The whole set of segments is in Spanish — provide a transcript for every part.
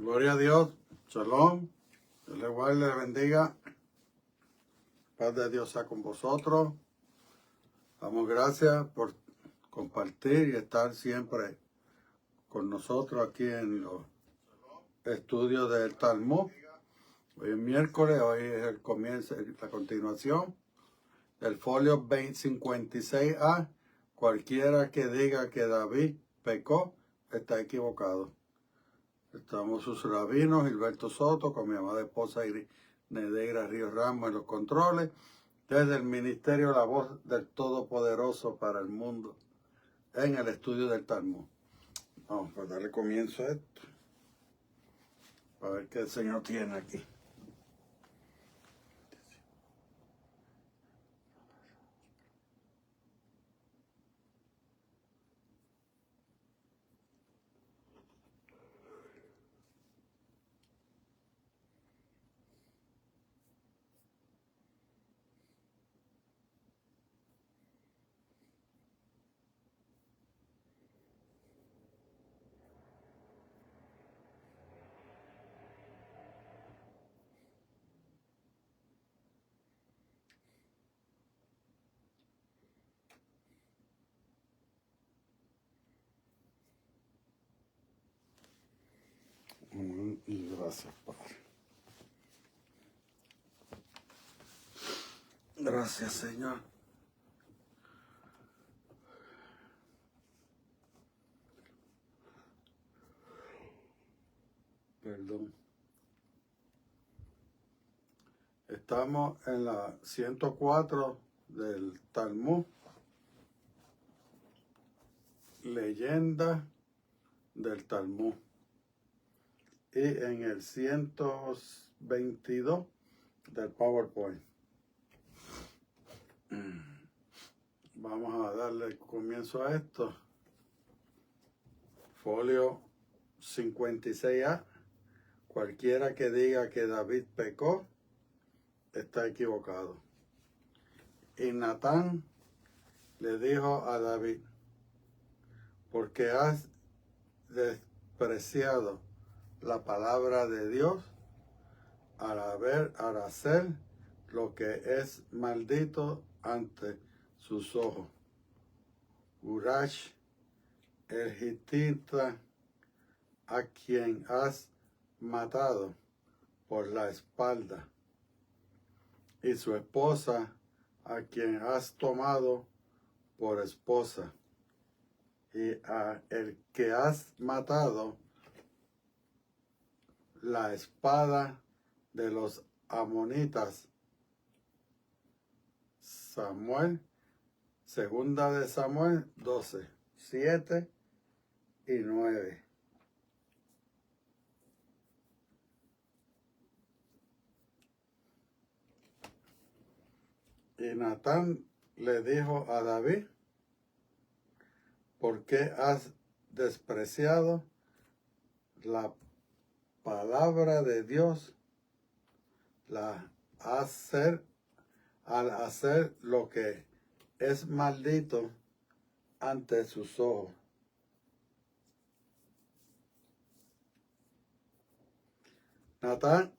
Gloria a Dios. Shalom. Dios le guarde, le bendiga. Paz de Dios sea con vosotros. Damos gracias por compartir y estar siempre con nosotros aquí en los estudios del Talmud. Hoy es miércoles, hoy es el comienzo, la continuación del folio 2056A. Cualquiera que diga que David pecó, está equivocado. Estamos sus rabinos, Gilberto Soto, con mi amada esposa Nedeira Ríos Ramos en los controles, desde el Ministerio La Voz del Todopoderoso para el Mundo, en el estudio del Talmud. Vamos a darle comienzo a esto, para ver qué el Señor tiene aquí. Y gracias, Padre. Gracias, Señor. Perdón. Estamos en la 104 del Talmud. Leyenda del Talmud. Y en el 122 del PowerPoint. Vamos a darle comienzo a esto. Folio 56A. Cualquiera que diga que David pecó, está equivocado. Y Natán le dijo a David: porque has despreciado la palabra de Dios al hacer lo que es maldito ante sus ojos. Urash el hitita, a quien has matado por la espalda, y su esposa, a quien has tomado por esposa, y a el que has matado la espada de los amonitas. Samuel, segunda de Samuel 12, 7 y 9. Y Natán le dijo a David: ¿por qué has despreciado la palabra de Dios al hacer lo que es maldito ante sus ojos? Natán,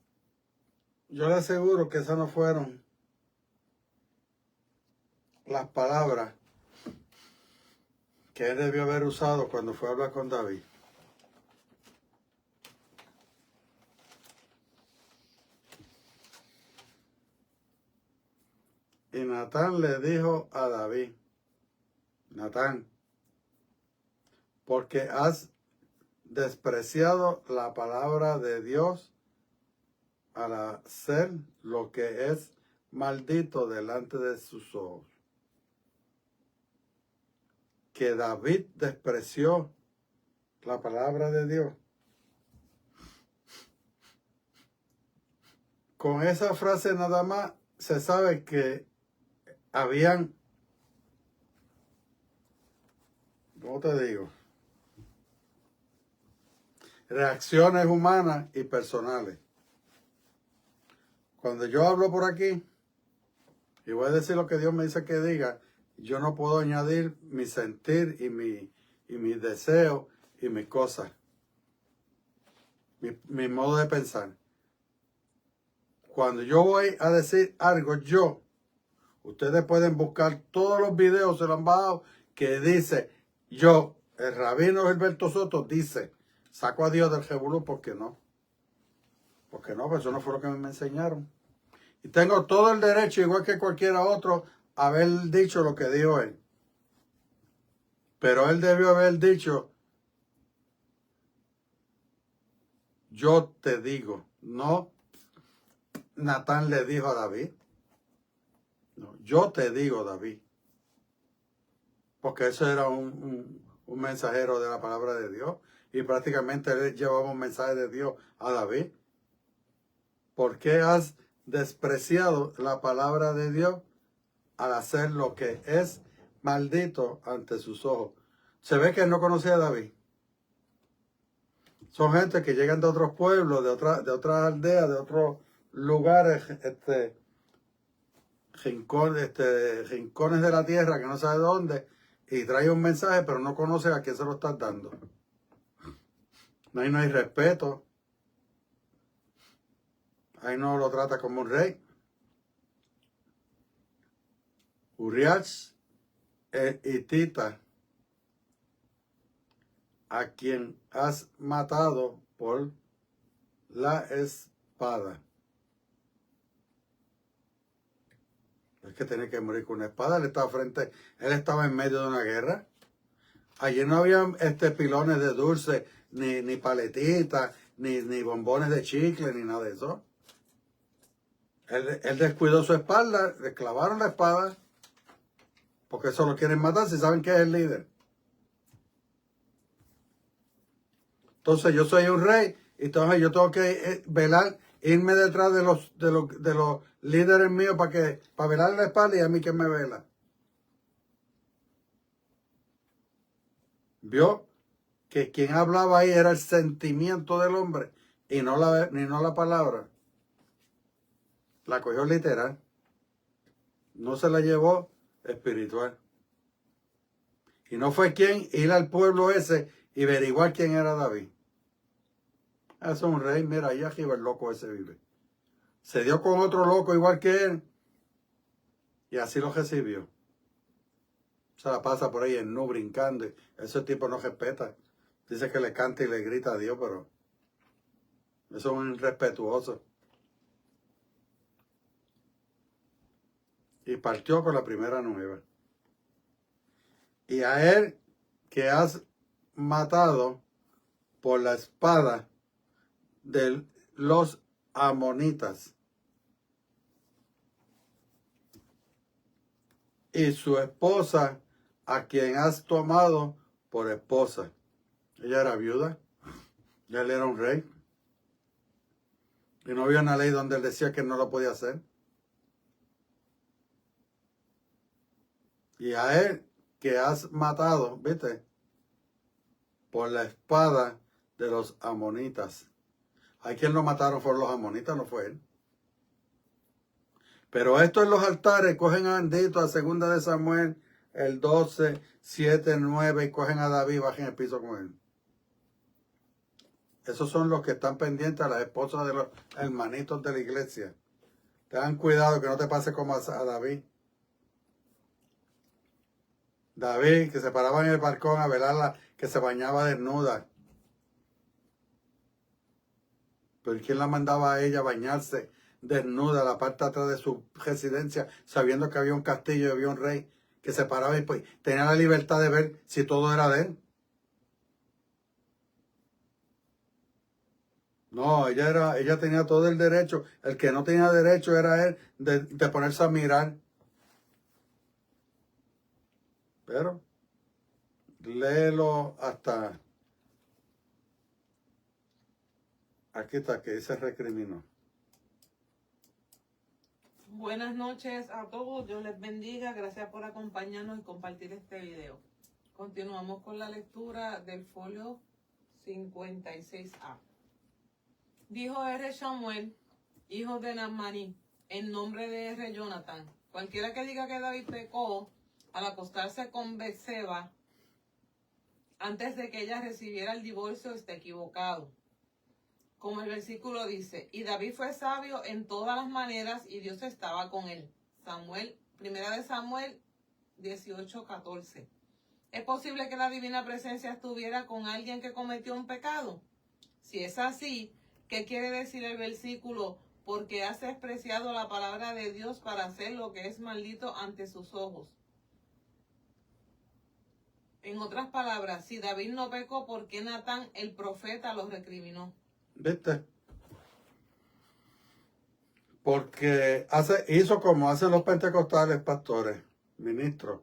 yo le aseguro que esas no fueron las palabras que él debió haber usado cuando fue a hablar con David. Y Natán le dijo a David: Natán, porque has despreciado la palabra de Dios al hacer lo que es maldito delante de sus ojos. Que David despreció la palabra de Dios. Con esa frase nada más se sabe que habían, ¿cómo te digo?, reacciones humanas y personales. Cuando yo hablo por aquí y voy a decir lo que Dios me dice que diga, yo no puedo añadir mi sentir y mi deseo y mis cosas. mi modo de pensar. Cuando yo voy a decir algo, ustedes pueden buscar todos los videos, se lo han bajado, que dice, el rabino Gilberto Soto dice, saco a Dios del revolú, ¿por qué no? Porque no, pues eso no fue lo que me enseñaron. Y tengo todo el derecho, igual que cualquiera otro, a haber dicho lo que dijo él. Pero él debió haber dicho, yo te digo, no, Natán le dijo a David. No, yo te digo, David. Porque eso era un mensajero de la palabra de Dios. Y prácticamente él llevaba un mensaje de Dios a David. ¿Por qué has despreciado la palabra de Dios al hacer lo que es maldito ante sus ojos? Se ve que él no conocía a David. Son gente que llegan de otros pueblos, de otras aldeas, de otros lugares, rincones de la tierra que no sabe dónde, y trae un mensaje, pero no conoce a quién se lo estás dando. Ahí no hay respeto. Ahí no lo trata como un rey. Urias hitita, a quien has matado por la espada. Es que tiene que morir con una espada. Él estaba en medio de una guerra. Allí no había pilones de dulce, ni paletitas, ni bombones de chicle, ni nada de eso. Él descuidó su espalda, le clavaron la espada, porque eso lo quieren matar si saben que es el líder. Entonces yo soy un rey, y entonces yo tengo que velar, irme detrás de los líderes míos para velar la espalda, y a mí que me vela. Vio que quien hablaba ahí era el sentimiento del hombre y no la palabra. La cogió literal. No se la llevó espiritual. Y no fue quien ir al pueblo ese y averiguar quién era David. Eso es un rey, mira, ahí arriba el loco ese vive. Se dio con otro loco igual que él y así lo recibió. Se la pasa por ahí en nu brincando. Ese tipo no respeta. Dice que le canta y le grita a Dios, pero eso es un irrespetuoso. Y partió con la primera nueva. Y a él que has matado por la espada de los amonitas. Y su esposa, a quien has tomado por esposa. Ella era viuda, y él era un rey. Y no había una ley donde él decía que no lo podía hacer. Y a él que has matado, ¿viste? Por la espada de los amonitas. A quien lo mataron fueron los amonitas, no fue él. Pero esto en los altares cogen a Andito, a 2 de Samuel, el 12, 7, 9, y cogen a David y bajen el piso con él. Esos son los que están pendientes a las esposas de los hermanitos de la iglesia. Tengan cuidado que no te pase como a David. David, que se paraba en el balcón a velarla, que se bañaba desnuda. Pero ¿quién la mandaba a ella a bañarse desnuda a la parte de atrás de su residencia, sabiendo que había un castillo y había un rey que se paraba y pues, tenía la libertad de ver si todo era de él? No, ella tenía todo el derecho. El que no tenía derecho era él de ponerse a mirar. Pero léelo hasta aquí está, que dice recriminó. Buenas noches a todos, Dios les bendiga, gracias por acompañarnos y compartir este video. Continuamos con la lectura del folio 56A. Dijo R. Samuel, hijo de Naamani, en nombre de R. Jonathan, cualquiera que diga que David pecó al acostarse con Betseba antes de que ella recibiera el divorcio está equivocado. como el versículo dice, y David fue sabio en todas las maneras y Dios estaba con él. Primera de Samuel 18:14. ¿Es posible que la divina presencia estuviera con alguien que cometió un pecado? Si es así, ¿qué quiere decir el versículo? Porque has despreciado la palabra de Dios para hacer lo que es maldito ante sus ojos. En otras palabras, si David no pecó, ¿por qué Natán, el profeta, lo recriminó? ¿Viste? Porque hizo como hacen los pentecostales, pastores, ministros.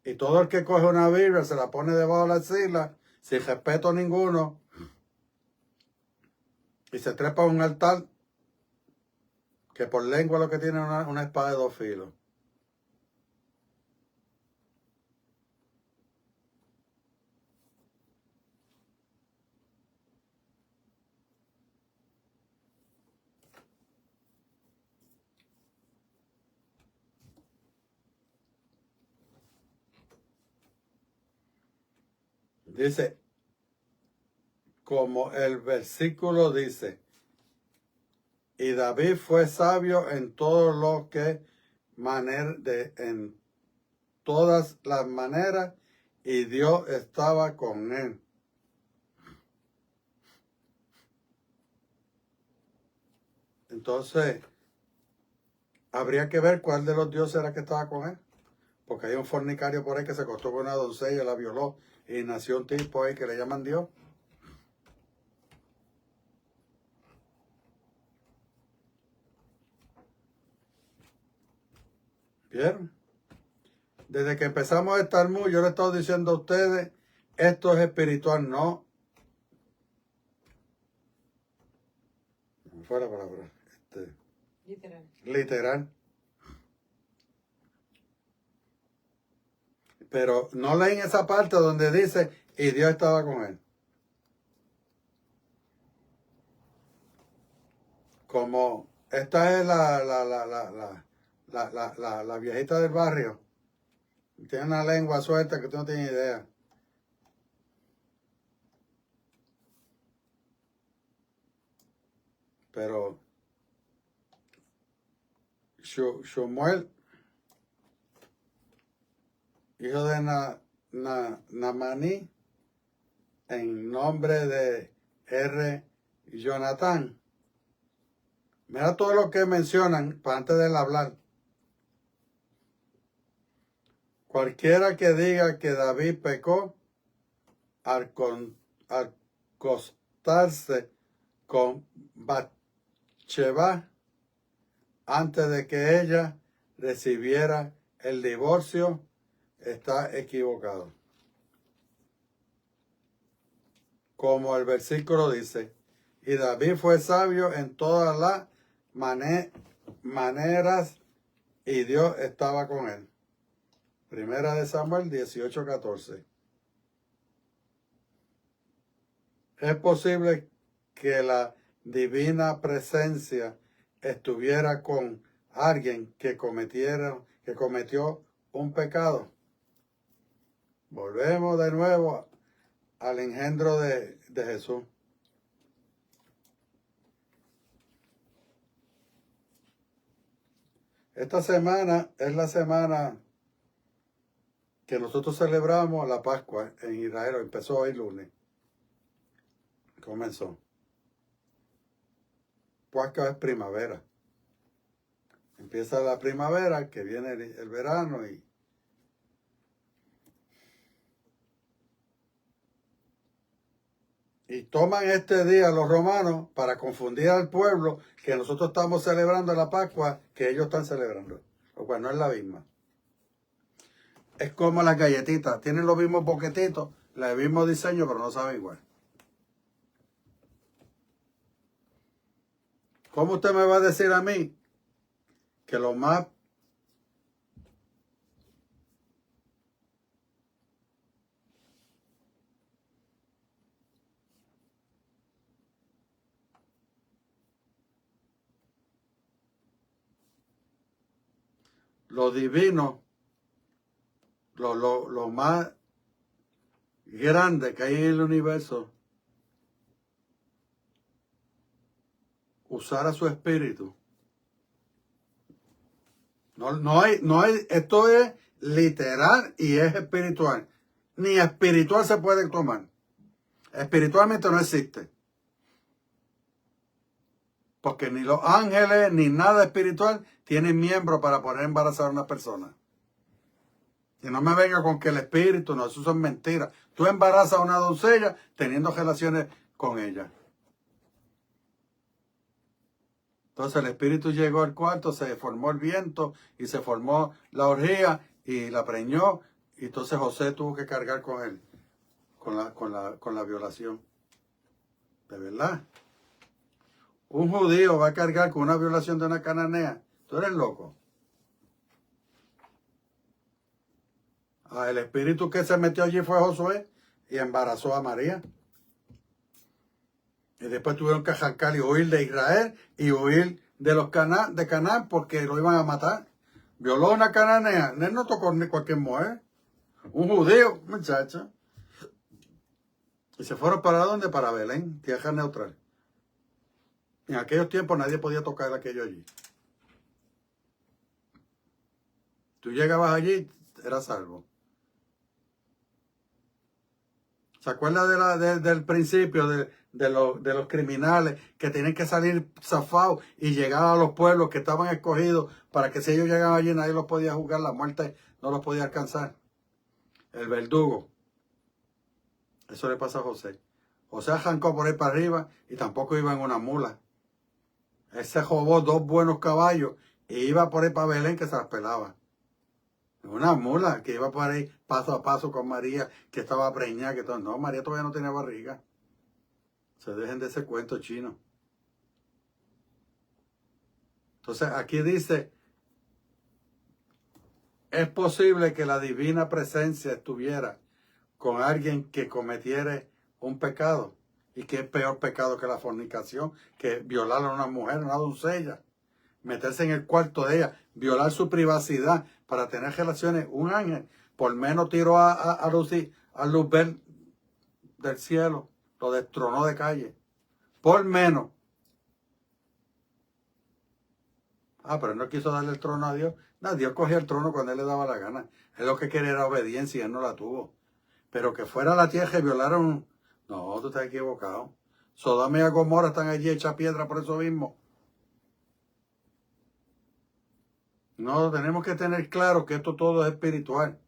Y todo el que coge una Biblia se la pone debajo de la axila, sin respeto ninguno, y se trepa a un altar que por lengua lo que tiene es una espada de dos filos. Dice, como el versículo dice, y David fue sabio en todo lo que en todas las maneras, y Dios estaba con él. Entonces, habría que ver cuál de los dioses era que estaba con él. Porque hay un fornicario por ahí que se acostó con una doncella, la violó, y nació un tipo ahí que le llaman Dios. ¿Vieron? Desde que empezamos a estar muy, yo le he estado diciendo a ustedes, esto es espiritual, no. Fue la palabra. Literal. Pero no leen esa parte donde dice, y Dios estaba con él. Como esta es la viejita del barrio. Tiene una lengua suelta que tú no tienes idea. Pero Shmuel, hijo de Namaní, en nombre de Jonatán. Mira todo lo que mencionan para antes de él hablar. Cualquiera que diga que David pecó al acostarse con Bathsheba antes de que ella recibiera el divorcio, está equivocado. Como el versículo dice, y David fue sabio en todas las maneras y Dios estaba con él. Primera de Samuel 18:14. Es posible que la divina presencia estuviera con alguien que cometió un pecado. Volvemos de nuevo al engendro de Jesús. Esta semana es la semana que nosotros celebramos la Pascua en Israel. Empezó hoy lunes. Comenzó. Pascua es primavera. Empieza la primavera, que viene el verano y toman este día los romanos para confundir al pueblo que nosotros estamos celebrando la Pascua que ellos están celebrando. Lo cual no es la misma. Es como las galletitas. Tienen los mismos boquetitos, el mismo diseño, pero no saben igual. ¿Cómo usted me va a decir a mí que lo más lo divino, lo más grande que hay en el universo usara su espíritu. No hay, esto es literal y es espiritual. Ni espiritual se puede tomar. Espiritualmente no existe. Porque ni los ángeles ni nada espiritual tienen miembros para poder embarazar a una persona. Y no me venga con que el espíritu, no, eso son mentiras. Tú embarazas a una doncella teniendo relaciones con ella. Entonces el espíritu llegó al cuarto, se formó el viento y se formó la orgía y la preñó. Y entonces José tuvo que cargar con él, con la violación. ¿De verdad? Un judío va a cargar con una violación de una cananea. Tú eres loco. El espíritu que se metió allí fue Josué y embarazó a María. Y después tuvieron que arrancar y huir de Israel y huir de los de Canaán porque lo iban a matar. Violó a una cananea. Él no tocó ni cualquier mujer. Un judío, muchacho. Y se fueron para ¿dónde? Para Belén, tierra neutral. En aquellos tiempos nadie podía tocar aquello allí. Tú llegabas allí, eras salvo. ¿Se acuerda del principio de los criminales que tienen que salir zafados y llegar a los pueblos que estaban escogidos para que si ellos llegaban allí nadie los podía juzgar, la muerte no los podía alcanzar? El verdugo. Eso le pasa a José. José arrancó por ahí para arriba y tampoco iba en una mula. Él se robó 2 buenos caballos y iba por ahí para Belén que se las pelaba. Una mula que iba por ahí paso a paso con María, que estaba preñada, que todo. No, María todavía no tenía barriga. Se dejen de ese cuento chino. Entonces aquí dice, es posible que la divina presencia estuviera con alguien que cometiera un pecado. ¿Y qué es peor pecado que la fornicación? Que violar a una mujer, una doncella. Meterse en el cuarto de ella, violar su privacidad para tener relaciones. Un ángel, por menos tiró a Luzbel del cielo, lo destronó de calle. Por menos. Pero él no quiso darle el trono a Dios. No, Dios cogía el trono cuando él le daba la gana. Él lo que quería era obediencia y él no la tuvo. Pero que fuera a la tierra y violaron. No, tú estás equivocado. Sodoma y Gomorra están allí hechas piedra por eso mismo. No, tenemos que tener claro que esto todo es espiritual.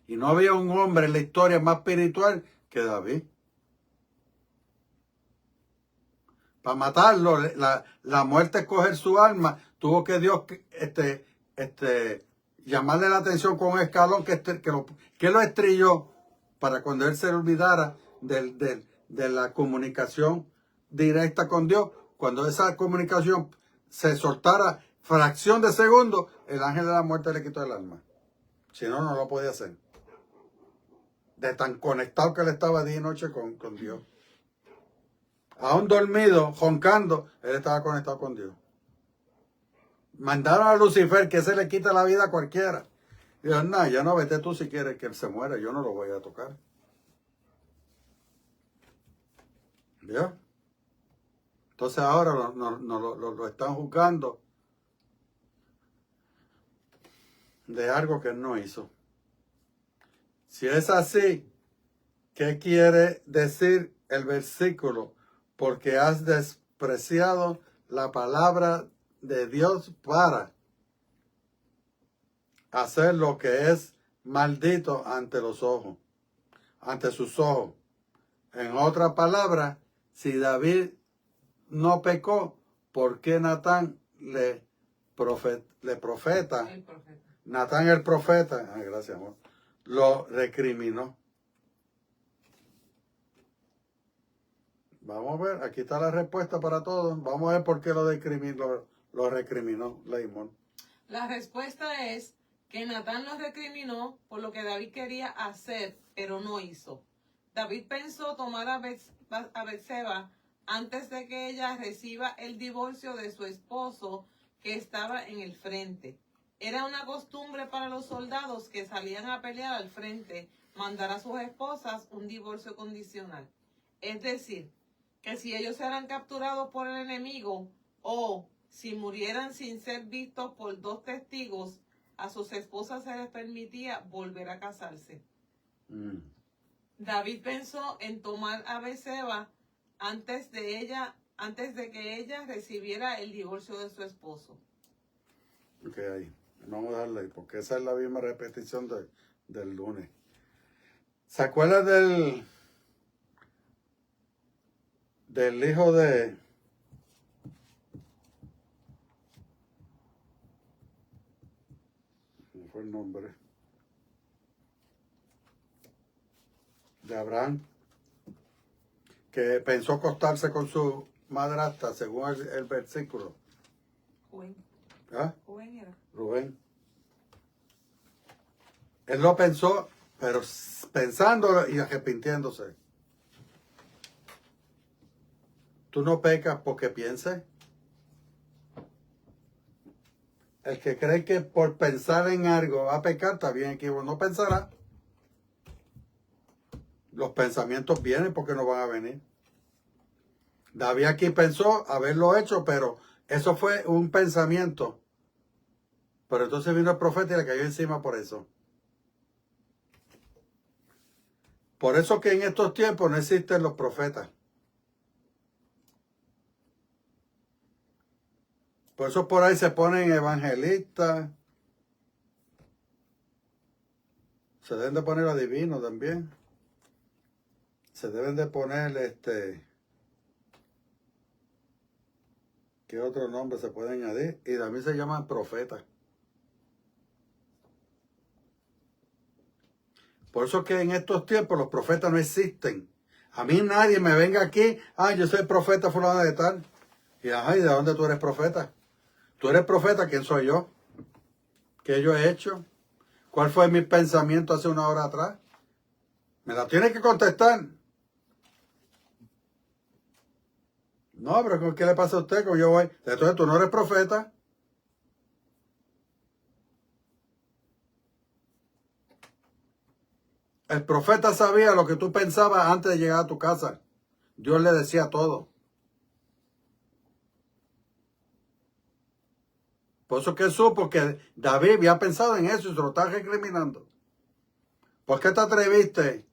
Y no había un hombre en la historia más espiritual que David. Para matarlo, la muerte escoger su alma, tuvo que Dios llamarle la atención con un escalón que lo estrelló para cuando él se olvidara de la comunicación directa con Dios. Cuando esa comunicación se soltara fracción de segundo, el ángel de la muerte le quitó el alma. Si no, no lo podía hacer. De tan conectado que él estaba día y noche con Dios. Aún dormido, joncando, él estaba conectado con Dios. Mandaron a Lucifer que se le quita la vida a cualquiera. Y dijo, no, ya no, vete tú si quieres que él se muera, yo no lo voy a tocar. ¿Vio? Entonces ahora lo están juzgando de algo que él no hizo. Si es así, ¿qué quiere decir el versículo? Porque has despreciado la palabra de Dios para hacer lo que es maldito ante los ojos, ante sus ojos. En otras palabras, si David no pecó, ¿por qué Natán le profeta? El profeta. Natán el profeta, gracias amor, lo recriminó. Vamos a ver, aquí está la respuesta para todos. Vamos a ver por qué lo recriminó Leymon. La respuesta es que Natán lo recriminó por lo que David quería hacer, pero no hizo. David pensó tomar a Betseba antes de que ella reciba el divorcio de su esposo que estaba en el frente. Era una costumbre para los soldados que salían a pelear al frente mandar a sus esposas un divorcio condicional. Es decir, que si ellos serán capturados por el enemigo o si murieran sin ser vistos por 2 testigos, a sus esposas se les permitía volver a casarse. David pensó en tomar a Betseba antes de que ella recibiera el divorcio de su esposo. Ok, ahí. Vamos a darle ahí, porque esa es la misma repetición del lunes. ¿Se acuerdan del hijo de... ¿Cómo fue el nombre? De Abraham, que pensó acostarse con su madrastra, según el versículo. Rubén. ¿Ah? Rubén era. Rubén. Él lo pensó, pero pensándolo y arrepintiéndose. Tú no pecas porque pienses. El que cree que por pensar en algo va a pecar, está bien equivocado. No pensará. Los pensamientos vienen porque no van a venir. David aquí pensó haberlo hecho, pero eso fue un pensamiento. Pero entonces vino el profeta y le cayó encima por eso. Por eso que en estos tiempos no existen los profetas. Por eso por ahí se ponen evangelistas. Se deben de poner adivinos también. Se deben de poner ¿qué otro nombre se puede añadir? Y también se llaman profetas. Por eso que en estos tiempos los profetas no existen. A mí nadie me venga aquí, yo soy profeta fulano de tal. Y ¿y de dónde tú eres profeta? Tú eres profeta, ¿quién soy yo? ¿Qué yo he hecho? ¿Cuál fue mi pensamiento hace una hora atrás? Me la tiene que contestar. No, pero ¿qué le pasa a usted? Como yo voy. Entonces tú no eres profeta. El profeta sabía lo que tú pensabas antes de llegar a tu casa. Dios le decía todo. Por eso que él supo que David había pensado en eso y se lo está recriminando. ¿Por qué te atreviste?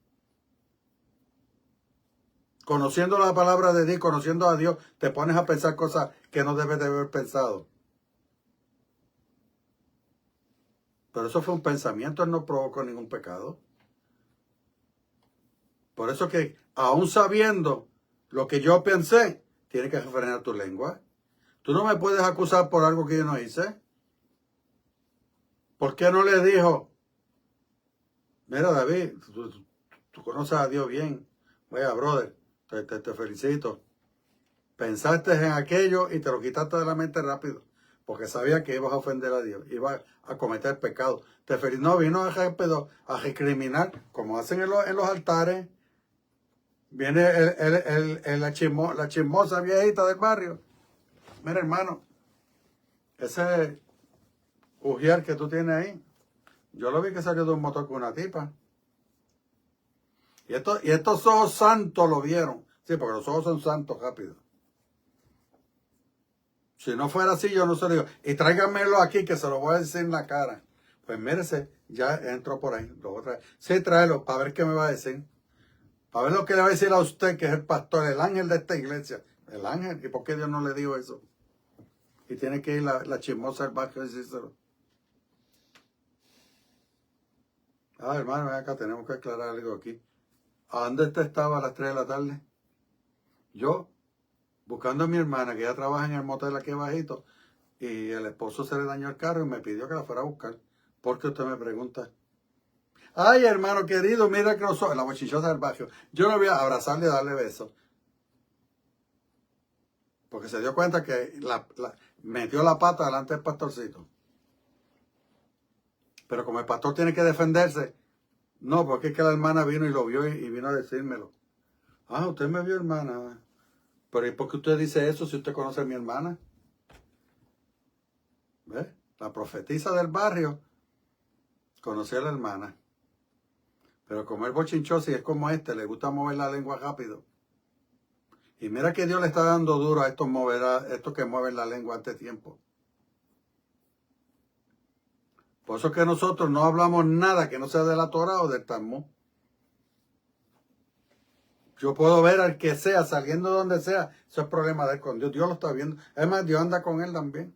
Conociendo la palabra de Dios, conociendo a Dios, te pones a pensar cosas que no debes de haber pensado. Pero eso fue un pensamiento, él no provocó ningún pecado. Por eso que, aún sabiendo lo que yo pensé, tienes que refrenar tu lengua. Tú no me puedes acusar por algo que yo no hice. ¿Por qué no le dijo? Mira, David, tú conoces a Dios bien. Vaya, brother, te felicito. Pensaste en aquello y te lo quitaste de la mente rápido. Porque sabía que ibas a ofender a Dios. Ibas a cometer pecado. No, vino a recriminar, como hacen en los altares. Viene la chismosa viejita del barrio. Mira, hermano, ese ujier que tú tienes ahí, yo lo vi que salió de un motor con una tipa. Y estos ojos santos lo vieron. Sí, porque los ojos son santos rápido. Si no fuera así, yo no se lo digo. Y tráigamelo aquí que se lo voy a decir en la cara. Pues mírese, ya entró por ahí. Sí, tráelo para ver qué me va a decir. Para ver lo que le va a decir a usted, que es el pastor, el ángel de esta iglesia. El ángel. ¿Y por qué Dios no le dijo eso? Y tiene que ir la chismosa al barrio a decírselo. Hermano, ven acá, tenemos que aclarar algo aquí. ¿A dónde usted estaba a las 3 de la tarde? Yo, buscando a mi hermana, que ella trabaja en el motel aquí abajito, y el esposo se le dañó el carro y me pidió que la fuera a buscar. ¿Por qué usted me pregunta? Ay, hermano querido, mira que nosotros, la bochichosa del barrio, yo no voy a abrazarle y darle besos. Porque se dio cuenta que metió la pata delante del pastorcito. Pero como el pastor tiene que defenderse, no, porque es que la hermana vino y lo vio y vino a decírmelo. Usted me vio, hermana. Pero ¿y por qué usted dice eso si usted conoce a mi hermana? ¿Ve? La profetisa del barrio conoció a la hermana. Pero como es bochinchoso y es como le gusta mover la lengua rápido. Y mira que Dios le está dando duro a estos que mueven la lengua antes tiempo. Por eso que nosotros no hablamos nada que no sea de la Torah o del Talmud. Yo puedo ver al que sea, saliendo de donde sea. Eso es problema de él con Dios. Dios lo está viendo. Además, Dios anda con él también.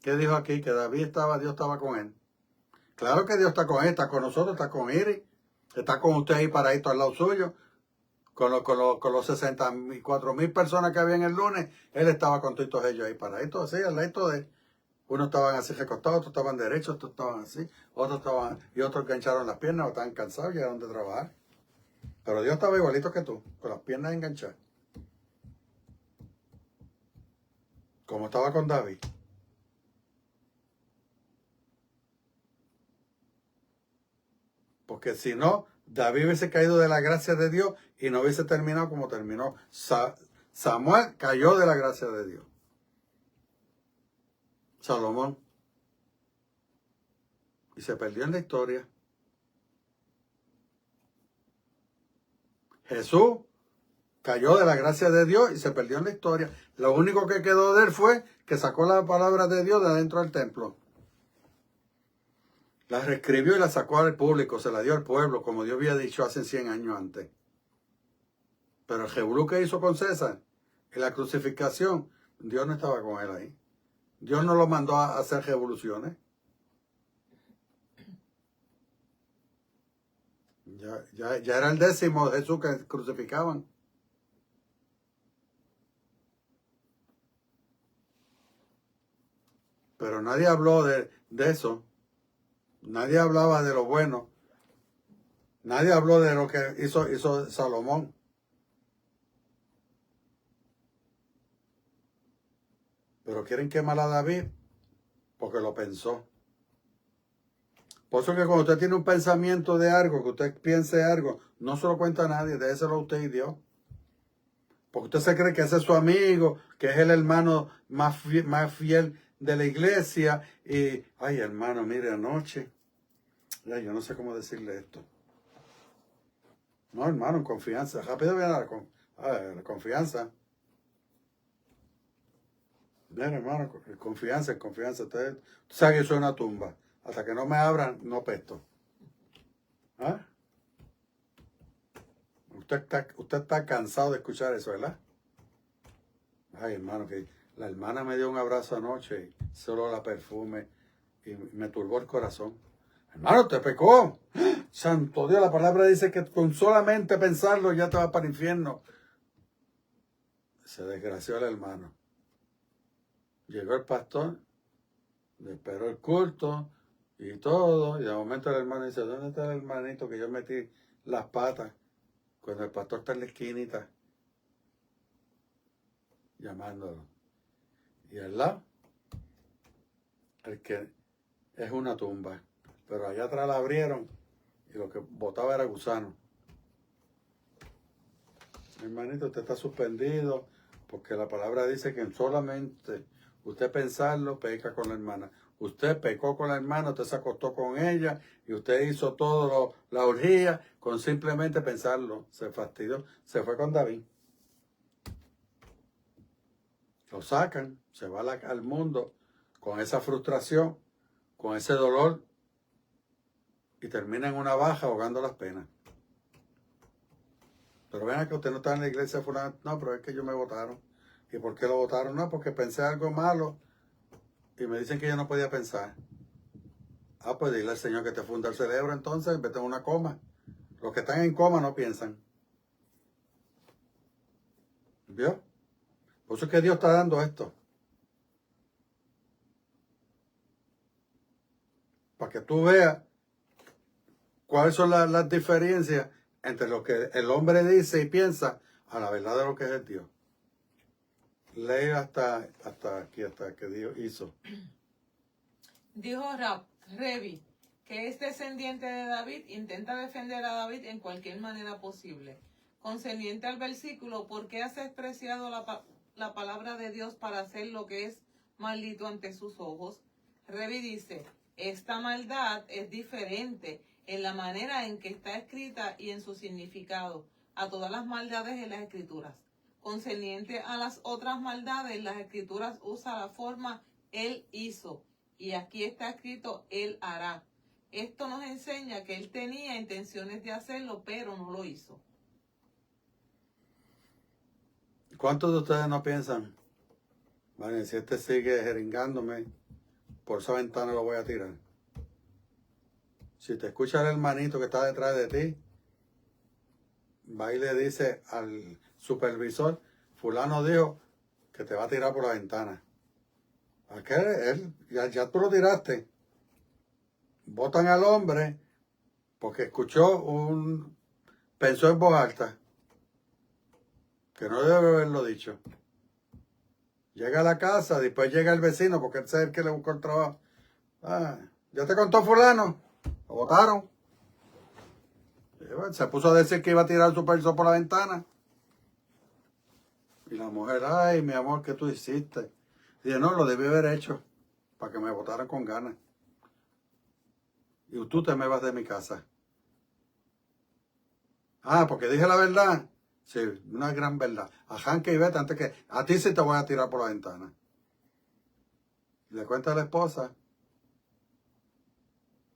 ¿Qué dijo aquí? Que Dios estaba con él. Claro que Dios está con él, está con nosotros, está con Iris. Está con usted ahí paradito al lado suyo. Con los 64,000 personas que había en el lunes, él estaba con todos ellos ahí paraditos, así, al lado de él. Unos estaban así recostados, otros estaban derechos, otros estaban así, y otros engancharon las piernas o estaban cansados y llegaron de trabajar. Pero Dios estaba igualito que tú, con las piernas enganchadas. Como estaba con David. Porque si no, David hubiese caído de la gracia de Dios y no hubiese terminado como terminó. Samuel cayó de la gracia de Dios. Salomón. Y se perdió en la historia. Jesús cayó de la gracia de Dios y se perdió en la historia. Lo único que quedó de él fue que sacó la palabra de Dios de adentro del templo. La reescribió y la sacó al público, se la dio al pueblo, como Dios había dicho hace 100 años antes. Pero el revolú que hizo con César, en la crucificación, Dios no estaba con él ahí. Dios no lo mandó a hacer revoluciones. Ya era el 10º Jesús que crucificaban. Pero nadie habló de eso. Nadie hablaba de lo bueno. Nadie habló de lo que hizo Salomón. Pero quieren quemar a David porque lo pensó. Por eso que cuando usted tiene un pensamiento de algo, que usted piense algo, no se lo cuenta a nadie, déjeselo a usted y Dios. Porque usted se cree que ese es su amigo, que es el hermano más fiel de la iglesia. Y, ay hermano, mire, anoche, ya, yo no sé cómo decirle esto. No, hermano, en confianza. Rápido viene la confianza. Bien, hermano, confianza. Usted sabe que soy una tumba. Hasta que no me abran, no pesto. ¿Ah? Usted está cansado de escuchar eso, ¿verdad? Ay, hermano, que la hermana me dio un abrazo anoche y solo la perfume y me turbó el corazón. Hermano, te pecó. Santo Dios, la palabra dice que con solamente pensarlo ya te vas para el infierno. Se desgració el hermano. Llegó el pastor, le esperó el culto y todo. Y de momento el hermano dice, ¿dónde está el hermanito que yo metí las patas? Cuando el pastor está en la esquinita, llamándolo. Y al lado, el que es una tumba. Pero allá atrás la abrieron y lo que botaba era gusano. Hermanito, usted está suspendido porque la palabra dice que solamente usted pensarlo peca con la hermana. Usted pecó con la hermana, usted se acostó con ella y usted hizo todo la orgía con simplemente pensarlo. Se fastidió, se fue con David. Lo sacan, se va al mundo con esa frustración, con ese dolor y termina en una baja ahogando las penas. Pero vean que usted no está en la iglesia fulana. No, pero es que ellos me votaron. ¿Y por qué lo votaron? No, porque pensé algo malo y me dicen que yo no podía pensar. Ah, pues dile al Señor que te funda el cerebro entonces, vete en una coma. Los que están en coma no piensan. ¿Vio? Por eso es que Dios está dando esto. Para que tú veas cuáles son las diferencias entre lo que el hombre dice y piensa a la verdad de lo que es el Dios. Lee hasta aquí, hasta que Dios hizo. Dijo Revi, que es descendiente de David, intenta defender a David en cualquier manera posible. Concerniente al versículo, ¿por qué has despreciado la palabra de Dios para hacer lo que es maldito ante sus ojos? Revi dice, esta maldad es diferente. en la manera en que está escrita y en su significado, a todas las maldades en las Escrituras. Concerniente a las otras maldades, las Escrituras usan la forma Él hizo, y aquí está escrito Él hará. Esto nos enseña que Él tenía intenciones de hacerlo, pero no lo hizo. ¿Cuántos de ustedes no piensan, vale, si este sigue jeringándome, por esa ventana lo voy a tirar? Si te escucha el hermanito que está detrás de ti, va y le dice al supervisor, fulano dijo que te va a tirar por la ventana. ¿A qué? Ya tú lo tiraste. Botan al hombre porque pensó en voz alta, que no debe haberlo dicho. Llega a la casa, después llega el vecino, porque ese es el que le buscó el trabajo. Ah, ¿ya te contó fulano? Lo botaron. Se puso a decir que iba a tirar su supervisor por la ventana. Y la mujer, ay, mi amor, ¿qué tú hiciste? Y dije, no, lo debí haber hecho para que me votaran con ganas. Y tú te me vas de mi casa. Ah, porque dije la verdad. Sí, una gran verdad. Arranca y vete antes que a ti sí te voy a tirar por la ventana. Y le cuenta a la esposa.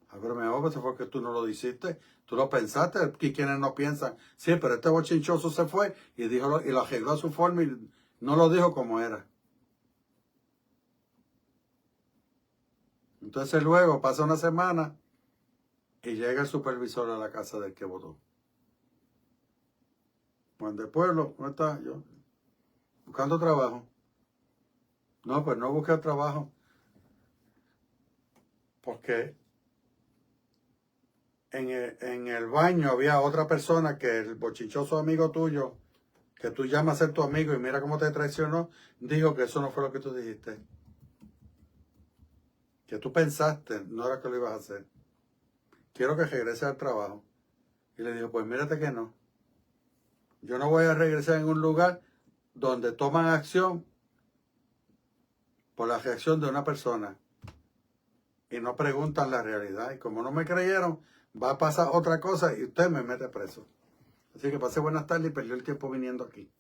Ah, pero mi amor, pues fue que tú no lo hiciste. Tú lo pensaste. Y quienes no piensan. Sí, pero este bochinchoso se fue y dijo y lo arregló a su forma y no lo dijo como era. Entonces luego pasa una semana y llega el supervisor a la casa del que votó. Juan del Pueblo, ¿cómo está? Yo, buscando trabajo. No, pues no busqué trabajo. Porque en el baño había otra persona que el bochinchoso amigo tuyo, que tú llamas a ser tu amigo y mira cómo te traicionó, dijo que eso no fue lo que tú dijiste. Que tú pensaste, no era que lo ibas a hacer. Quiero que regrese al trabajo. Y le dijo, pues mírate que no. Yo no voy a regresar en un lugar donde toman acción por la reacción de una persona y no preguntan la realidad. Y como no me creyeron, va a pasar otra cosa y usted me mete preso. Así que pase buenas tardes y perdió el tiempo viniendo aquí.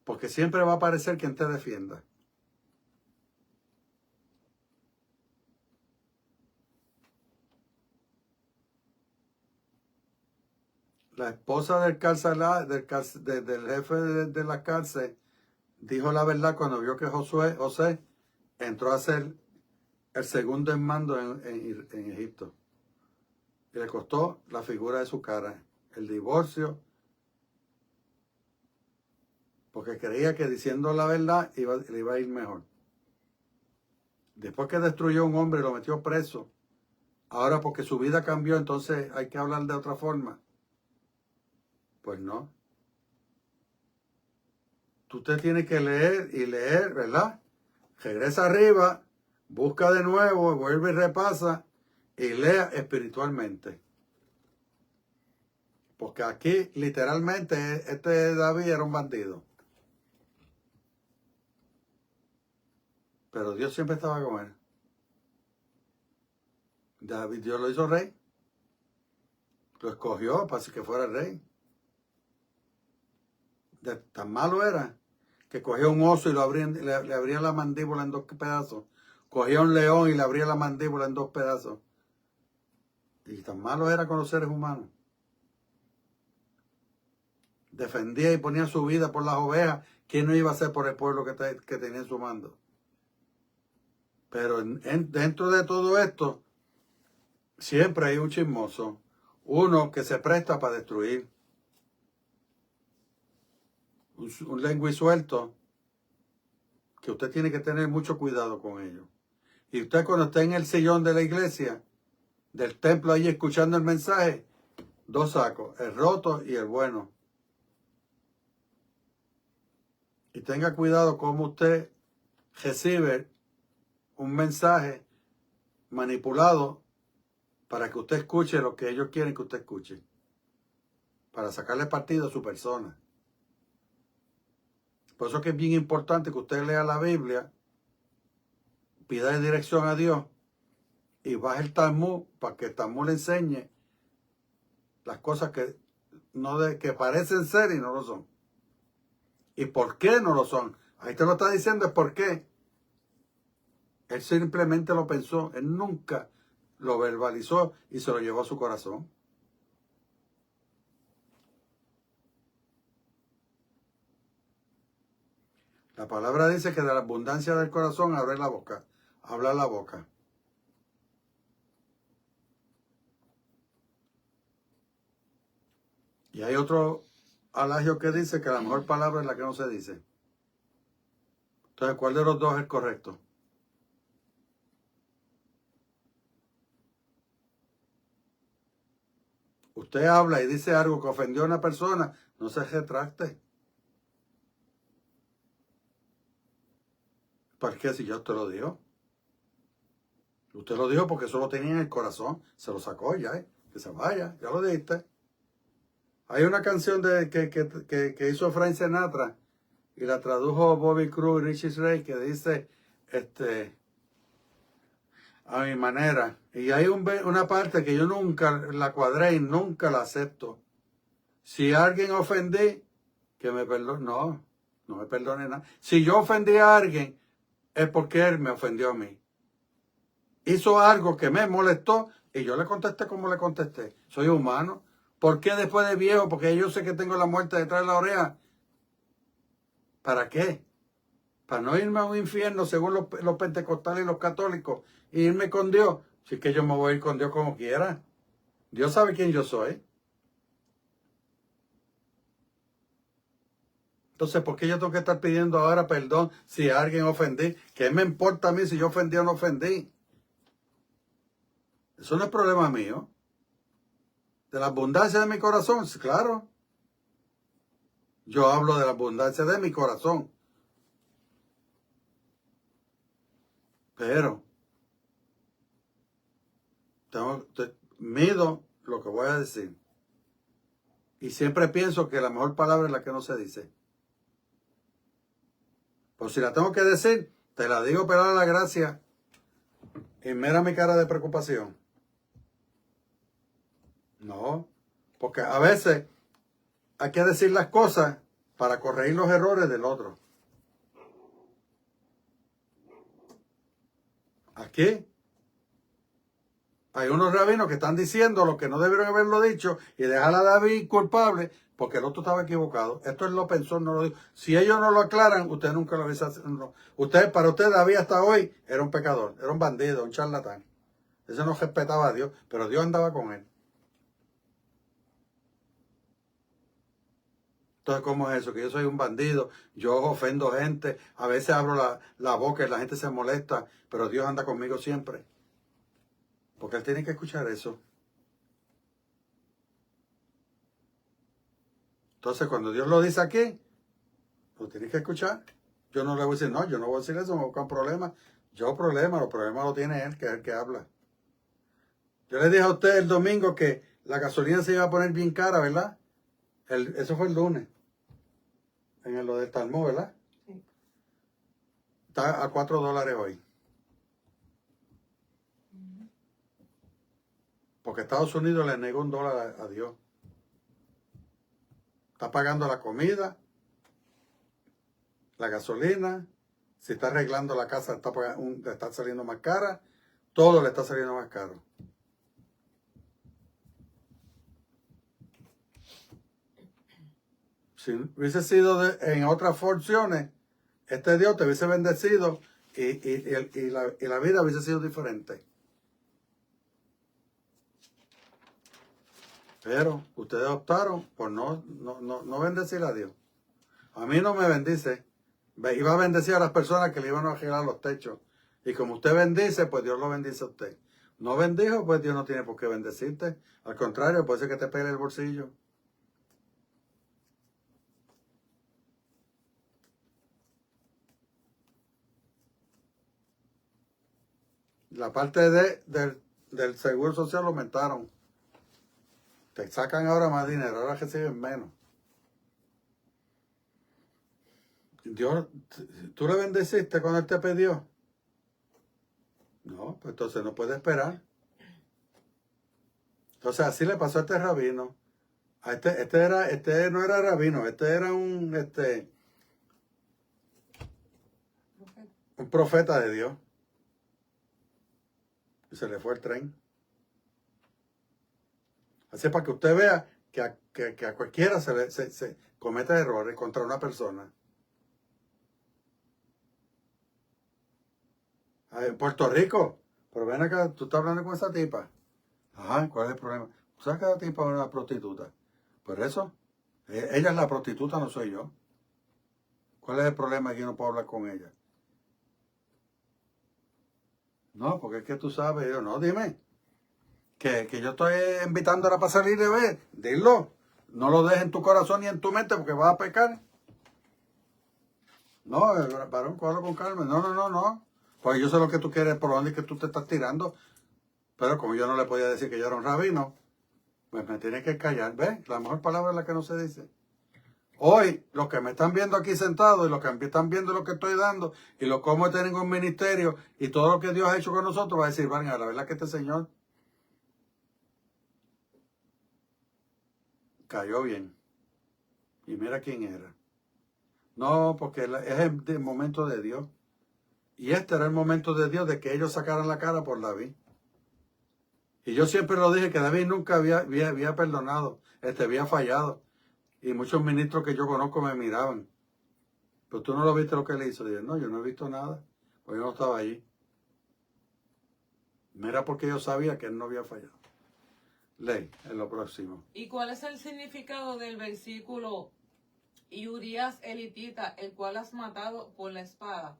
Porque siempre va a aparecer quien te defienda. La esposa del jefe de la cárcel dijo la verdad cuando vio que José entró a ser el segundo en mando en Egipto. Y le costó la figura de su cara, el divorcio, porque creía que diciendo la verdad le iba a ir mejor. Después que destruyó a un hombre y lo metió preso, ahora porque su vida cambió, entonces hay que hablar de otra forma. Pues no. Tú te tienes que leer y leer, ¿verdad? Regresa arriba, busca de nuevo, vuelve y repasa y lea espiritualmente. Porque aquí literalmente este David era un bandido. Pero Dios siempre estaba con él. David, Dios lo hizo rey. Lo escogió para que fuera rey. Tan malo era que cogía un oso y le abría la mandíbula en dos pedazos. Cogía un león y le abría la mandíbula en dos pedazos. Y tan malo era con los seres humanos. Defendía y ponía su vida por las ovejas. ¿Quién no iba a hacer por el pueblo que tenía en su mando? Pero dentro de todo esto, siempre hay un chismoso. Uno que se presta para destruir. Un lengua suelto. Que usted tiene que tener mucho cuidado con ellos. Y usted cuando está en el sillón de la iglesia, del templo ahí escuchando el mensaje, dos sacos, el roto y el bueno. Y tenga cuidado cómo usted recibe un mensaje manipulado para que usted escuche lo que ellos quieren que usted escuche. Para sacarle partido a su persona. Por eso que es bien importante que usted lea la Biblia pida dirección a Dios y baje el Talmud para que el Talmud le enseñe las cosas que parecen ser y no lo son. ¿Y por qué no lo son? Ahí te lo está diciendo es por qué. Él simplemente lo pensó, él nunca lo verbalizó y se lo llevó a su corazón. La palabra dice que de la abundancia del corazón abre la boca, habla la boca. Y hay otro adagio que dice que la mejor palabra es la que no se dice. Entonces, ¿cuál de los dos es el correcto? Usted habla y dice algo que ofendió a una persona, no se retracte. ¿Por qué? Si yo te lo digo. Usted lo dijo porque eso lo tenía en el corazón. Se lo sacó ya, que se vaya, ya lo dijiste. Hay una canción que hizo Frank Sinatra y la tradujo Bobby Cruz y Richie Ray que dice, a mi manera. Y hay una parte que yo nunca la cuadré y nunca la acepto. Si alguien ofendí, que me perdone. No, no me perdone nada. Si yo ofendí a alguien, es porque él me ofendió a mí. Hizo algo que me molestó y yo le contesté como le contesté. Soy humano. ¿Por qué después de viejo? Porque yo sé que tengo la muerte detrás de la oreja. ¿Para qué? Para no irme a un infierno según los pentecostales y los católicos e irme con Dios. Si es que yo me voy a ir con Dios como quiera. Dios sabe quién yo soy. Entonces, ¿por qué yo tengo que estar pidiendo ahora perdón si a alguien ofendí? ¿Qué me importa a mí si yo ofendí o no ofendí? Eso no es problema mío. De la abundancia de mi corazón, sí, claro. Yo hablo de la abundancia de mi corazón. Pero mido lo que voy a decir. Y siempre pienso que la mejor palabra es la que no se dice. Pues si la tengo que decir, te la digo, pero a la gracia. Y mira mi cara de preocupación. No, porque a veces hay que decir las cosas para corregir los errores del otro. Aquí hay unos rabinos que están diciendo lo que no debieron haberlo dicho y dejar a David culpable porque el otro estaba equivocado. Esto él lo pensó, no lo dijo. Si ellos no lo aclaran, usted nunca lo hubiese. No. Para usted David hasta hoy era un pecador, era un bandido, un charlatán. Ese no respetaba a Dios, pero Dios andaba con él. Entonces, ¿cómo es eso? Que yo soy un bandido, yo ofendo gente, a veces abro la boca y la gente se molesta, pero Dios anda conmigo siempre. Porque Él tiene que escuchar eso. Entonces, cuando Dios lo dice aquí, lo tiene que escuchar. Yo no le voy a decir, no, yo no voy a decir eso, me buscan problemas. Los problemas lo tiene Él, que es el que habla. Yo le dije a usted el domingo que la gasolina se iba a poner bien cara, ¿verdad? Eso fue el lunes. En lo del Talmud, ¿verdad? Sí. Está a $4 hoy. Porque Estados Unidos le negó $1 a Dios. Está pagando la comida, la gasolina, si está arreglando la casa le está saliendo más cara, todo le está saliendo más caro. Si hubiese sido en otras funciones, este Dios te hubiese bendecido y la vida hubiese sido diferente. Pero ustedes optaron por no bendecir a Dios. A mí no me bendice. Iba a bendecir a las personas que le iban a arreglar los techos. Y como usted bendice, pues Dios lo bendice a usted. No bendijo, pues Dios no tiene por qué bendecirte. Al contrario, puede ser que te pegue el bolsillo. La parte del seguro social lo aumentaron. Te sacan ahora más dinero, ahora reciben menos. Dios, ¿tú le bendeciste cuando Él te pidió? No, pues entonces no puede esperar. Entonces así le pasó a este rabino. A este no era rabino, este era un profeta de Dios. Y se le fue el tren. Así para que usted vea que a cualquiera se comete errores contra una persona. En Puerto Rico, pero ven acá, tú estás hablando con esa tipa. Ajá, ¿cuál es el problema? ¿Tú sabes que la tipa es una prostituta? Por eso, ella es la prostituta, no soy yo. ¿Cuál es el problema que yo no puedo hablar con ella? No, porque es que tú sabes, yo no, dime. Que yo estoy invitándola para salir de ver. Dilo. No lo dejes en tu corazón ni en tu mente porque vas a pecar. No, varón, cógelo con calma. No. Pues yo sé lo que tú quieres, por dónde es que tú te estás tirando. Pero como yo no le podía decir que yo era un rabino, pues me tiene que callar. ¿Ves? La mejor palabra es la que no se dice. Hoy, los que me están viendo aquí sentados y los que están viendo lo que estoy dando y lo cómo tengo un ministerio y todo lo que Dios ha hecho con nosotros, va a decir, venga, la verdad que este señor cayó bien. Y mira quién era. No, porque es el momento de Dios. Y este era el momento de Dios de que ellos sacaran la cara por David. Y yo siempre lo dije que David nunca había perdonado, había fallado. Y muchos ministros que yo conozco me miraban. Pero tú no lo viste lo que él hizo. Dije, no, yo no he visto nada. Pues yo no estaba allí. Mira porque yo sabía que él no había fallado. Ley, en lo próximo. ¿Y cuál es el significado del versículo? Y Urías elitita, el cual has matado por la espada,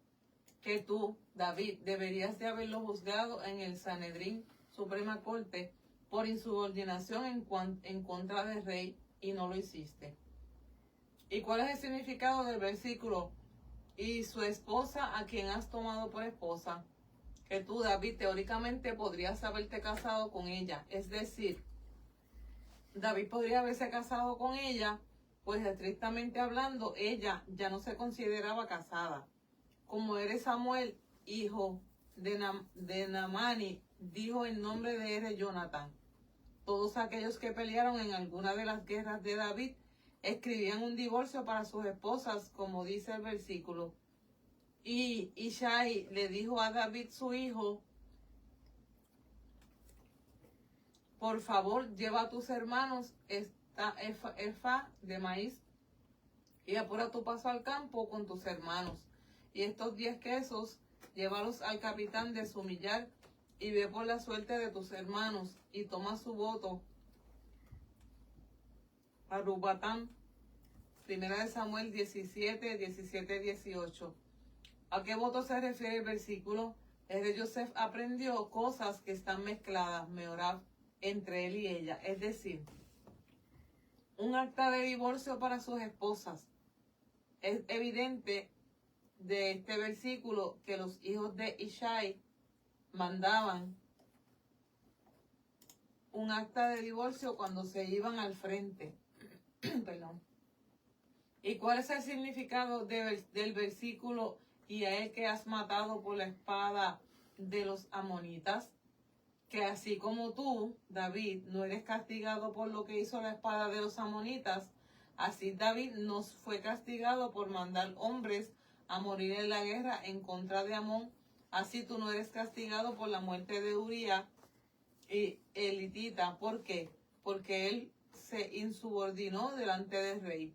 que tú, David, deberías de haberlo juzgado en el Sanedrín, Suprema Corte, por insubordinación en contra del rey, y no lo hiciste. ¿Y cuál es el significado del versículo? Y su esposa, a quien has tomado por esposa, que tú, David, teóricamente podrías haberte casado con ella. Es decir, David podría haberse casado con ella, pues estrictamente hablando, ella ya no se consideraba casada. Como eres Samuel, hijo de Namani, dijo en nombre de Jonatán. Todos aquellos que pelearon en alguna de las guerras de David escribían un divorcio para sus esposas, como dice el versículo. Y Ishai le dijo a David, su hijo, por favor, lleva a tus hermanos esta efa de maíz y apura tu paso al campo con tus hermanos. Y estos 10 quesos, llévalos al capitán de su millar y ve por la suerte de tus hermanos y toma su voto. A Rubatán, 1 Samuel 17, 18. ¿A qué voto se refiere el versículo? Es de Joseph aprendió cosas que están mezcladas, Meorab, entre él y ella. Es decir, un acta de divorcio para sus esposas. Es evidente de este versículo que los hijos de Ishai mandaban un acta de divorcio cuando se iban al frente. Perdón. ¿Y cuál es el significado del versículo? Y a él que has matado por la espada de los amonitas, que así como tú, David, no eres castigado por lo que hizo la espada de los amonitas, así David no fue castigado por mandar hombres a morir en la guerra en contra de Amón. Así tú no eres castigado por la muerte de Urías y elitita. ¿Por qué? Porque él se insubordinó delante del rey.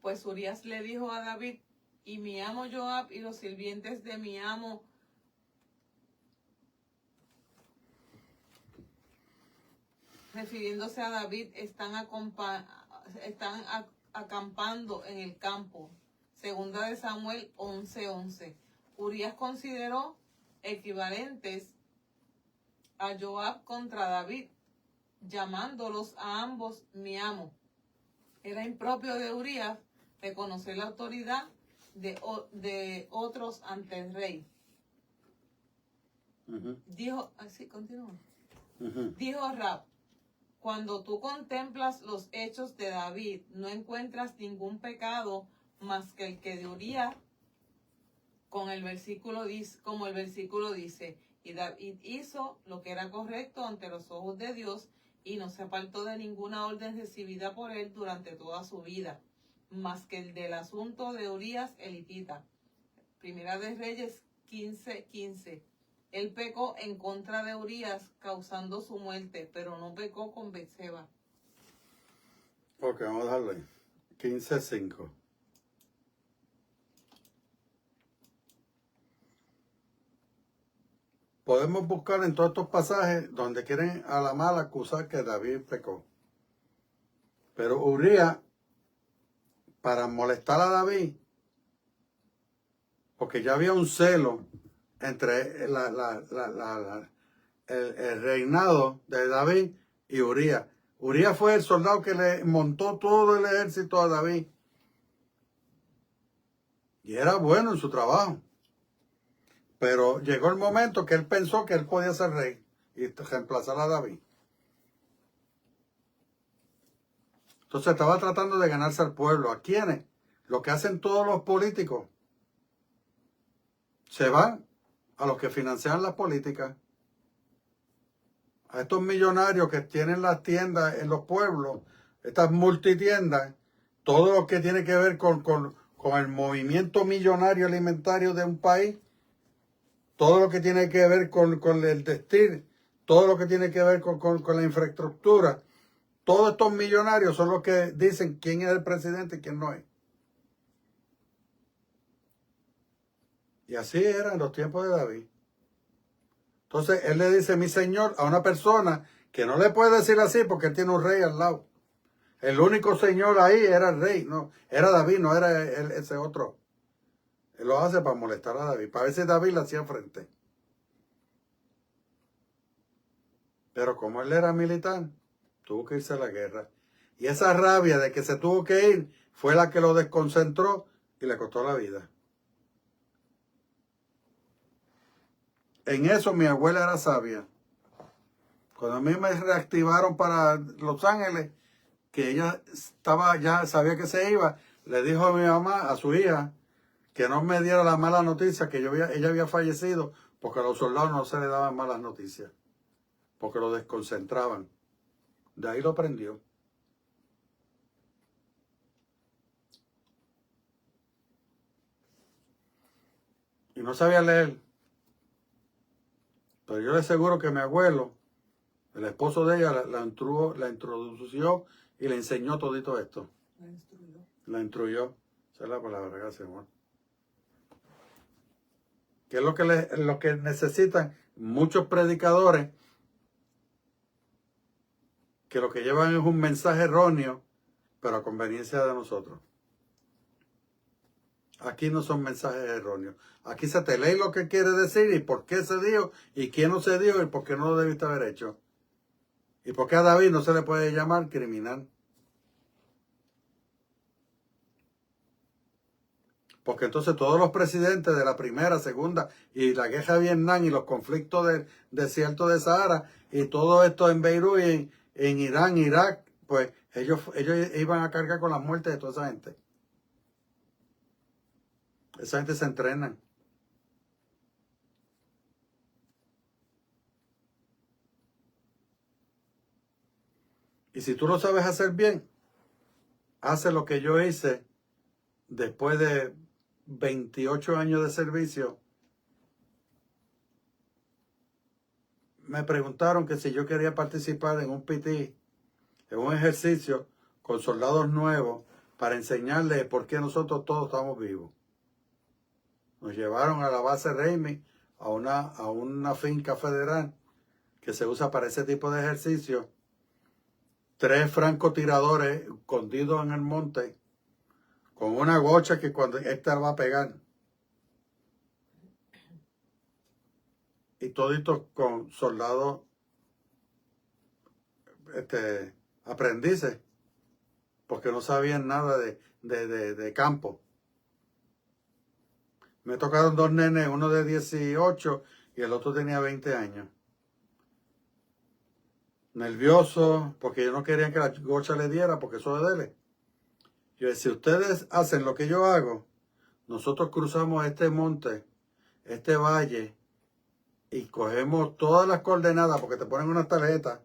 Pues Urías le dijo a David, y mi amo Joab y los sirvientes de mi amo refiriéndose a David, están acampando en el campo. Segunda de Samuel 11:11. Urías consideró equivalentes a Joab contra David, llamándolos a ambos mi amo. Era impropio de Urías reconocer la autoridad de otros ante el rey. Dijo, así continúa. Dijo Rab, cuando tú contemplas los hechos de David, no encuentras ningún pecado más que el que de Urías, como el versículo dice, y David hizo lo que era correcto ante los ojos de Dios y no se apartó de ninguna orden recibida por él durante toda su vida, más que el del asunto de Urías elitita. Primera de Reyes 15:15. Él pecó en contra de Urías, causando su muerte, pero no pecó con Betseba. Ok, vamos a dejarlo ahí. 15:5. Podemos buscar en todos estos pasajes donde quieren a la mala acusar que David pecó. Pero Urías, para molestar a David, porque ya había un celo entre el reinado de David y Urías. Urías fue el soldado que le montó todo el ejército a David. Y era bueno en su trabajo. Pero llegó el momento que él pensó que él podía ser rey y reemplazar a David. Entonces estaba tratando de ganarse al pueblo. ¿A quiénes? Lo que hacen todos los políticos. Se van a los que financian las políticas. A estos millonarios que tienen las tiendas en los pueblos, estas multitiendas, todo lo que tiene que ver con el movimiento millonario alimentario de un país, todo lo que tiene que ver con el textil, todo lo que tiene que ver con la infraestructura, todos estos millonarios son los que dicen quién es el presidente y quién no es. Y así era en los tiempos de David. Entonces él le dice mi señor a una persona que no le puede decir así porque él tiene un rey al lado. El único señor ahí era el rey, no, era David, no era ese otro. Él lo hace para molestar a David, para ver si David le hacía frente. Pero como él era militar, tuvo que irse a la guerra. Y esa rabia de que se tuvo que ir fue la que lo desconcentró y le costó la vida. En eso mi abuela era sabia. Cuando a mí me reactivaron para Los Ángeles, que ella ya sabía que se iba, le dijo a mi mamá, a su hija, que no me diera la mala noticia, que ella había fallecido, porque a los soldados no se le daban malas noticias, porque lo desconcentraban. De ahí lo aprendió. Y no sabía leer. Pero yo le aseguro que mi abuelo, el esposo de ella, la introdució y le enseñó todito esto. La instruyó. La instruyó. Esa es la palabra, gracias, amor. Que es lo que necesitan muchos predicadores, que lo que llevan es un mensaje erróneo, pero a conveniencia de nosotros. Aquí no son mensajes erróneos. Aquí se te lee lo que quiere decir y por qué se dio y quién no se dio y por qué no lo debiste haber hecho. Y por qué a David no se le puede llamar criminal. Porque entonces todos los presidentes de la primera, segunda y la guerra de Vietnam y los conflictos del desierto de Sahara y todo esto en Beirut y en Irán, Irak, pues ellos iban a cargar con la muerte de toda esa gente. Esa gente se entrena. Y si tú lo sabes hacer bien, hace lo que yo hice después de 28 años de servicio. Me preguntaron que si yo quería participar en un PT, en un ejercicio con soldados nuevos para enseñarles por qué nosotros todos estamos vivos. Nos llevaron a la base Raimi, a una finca federal que se usa para ese tipo de ejercicio. 3 francotiradores escondidos en el monte con una gocha que cuando esta va a pegar. Y toditos con soldados aprendices, porque no sabían nada de campo. Me tocaron 2 nenes, uno de 18 y el otro tenía 20 años. Nervioso, porque ellos no querían que la gocha le diera, porque eso es de él. Yo decía, si ustedes hacen lo que yo hago, nosotros cruzamos este monte, este valle, y cogemos todas las coordenadas, porque te ponen una tarjeta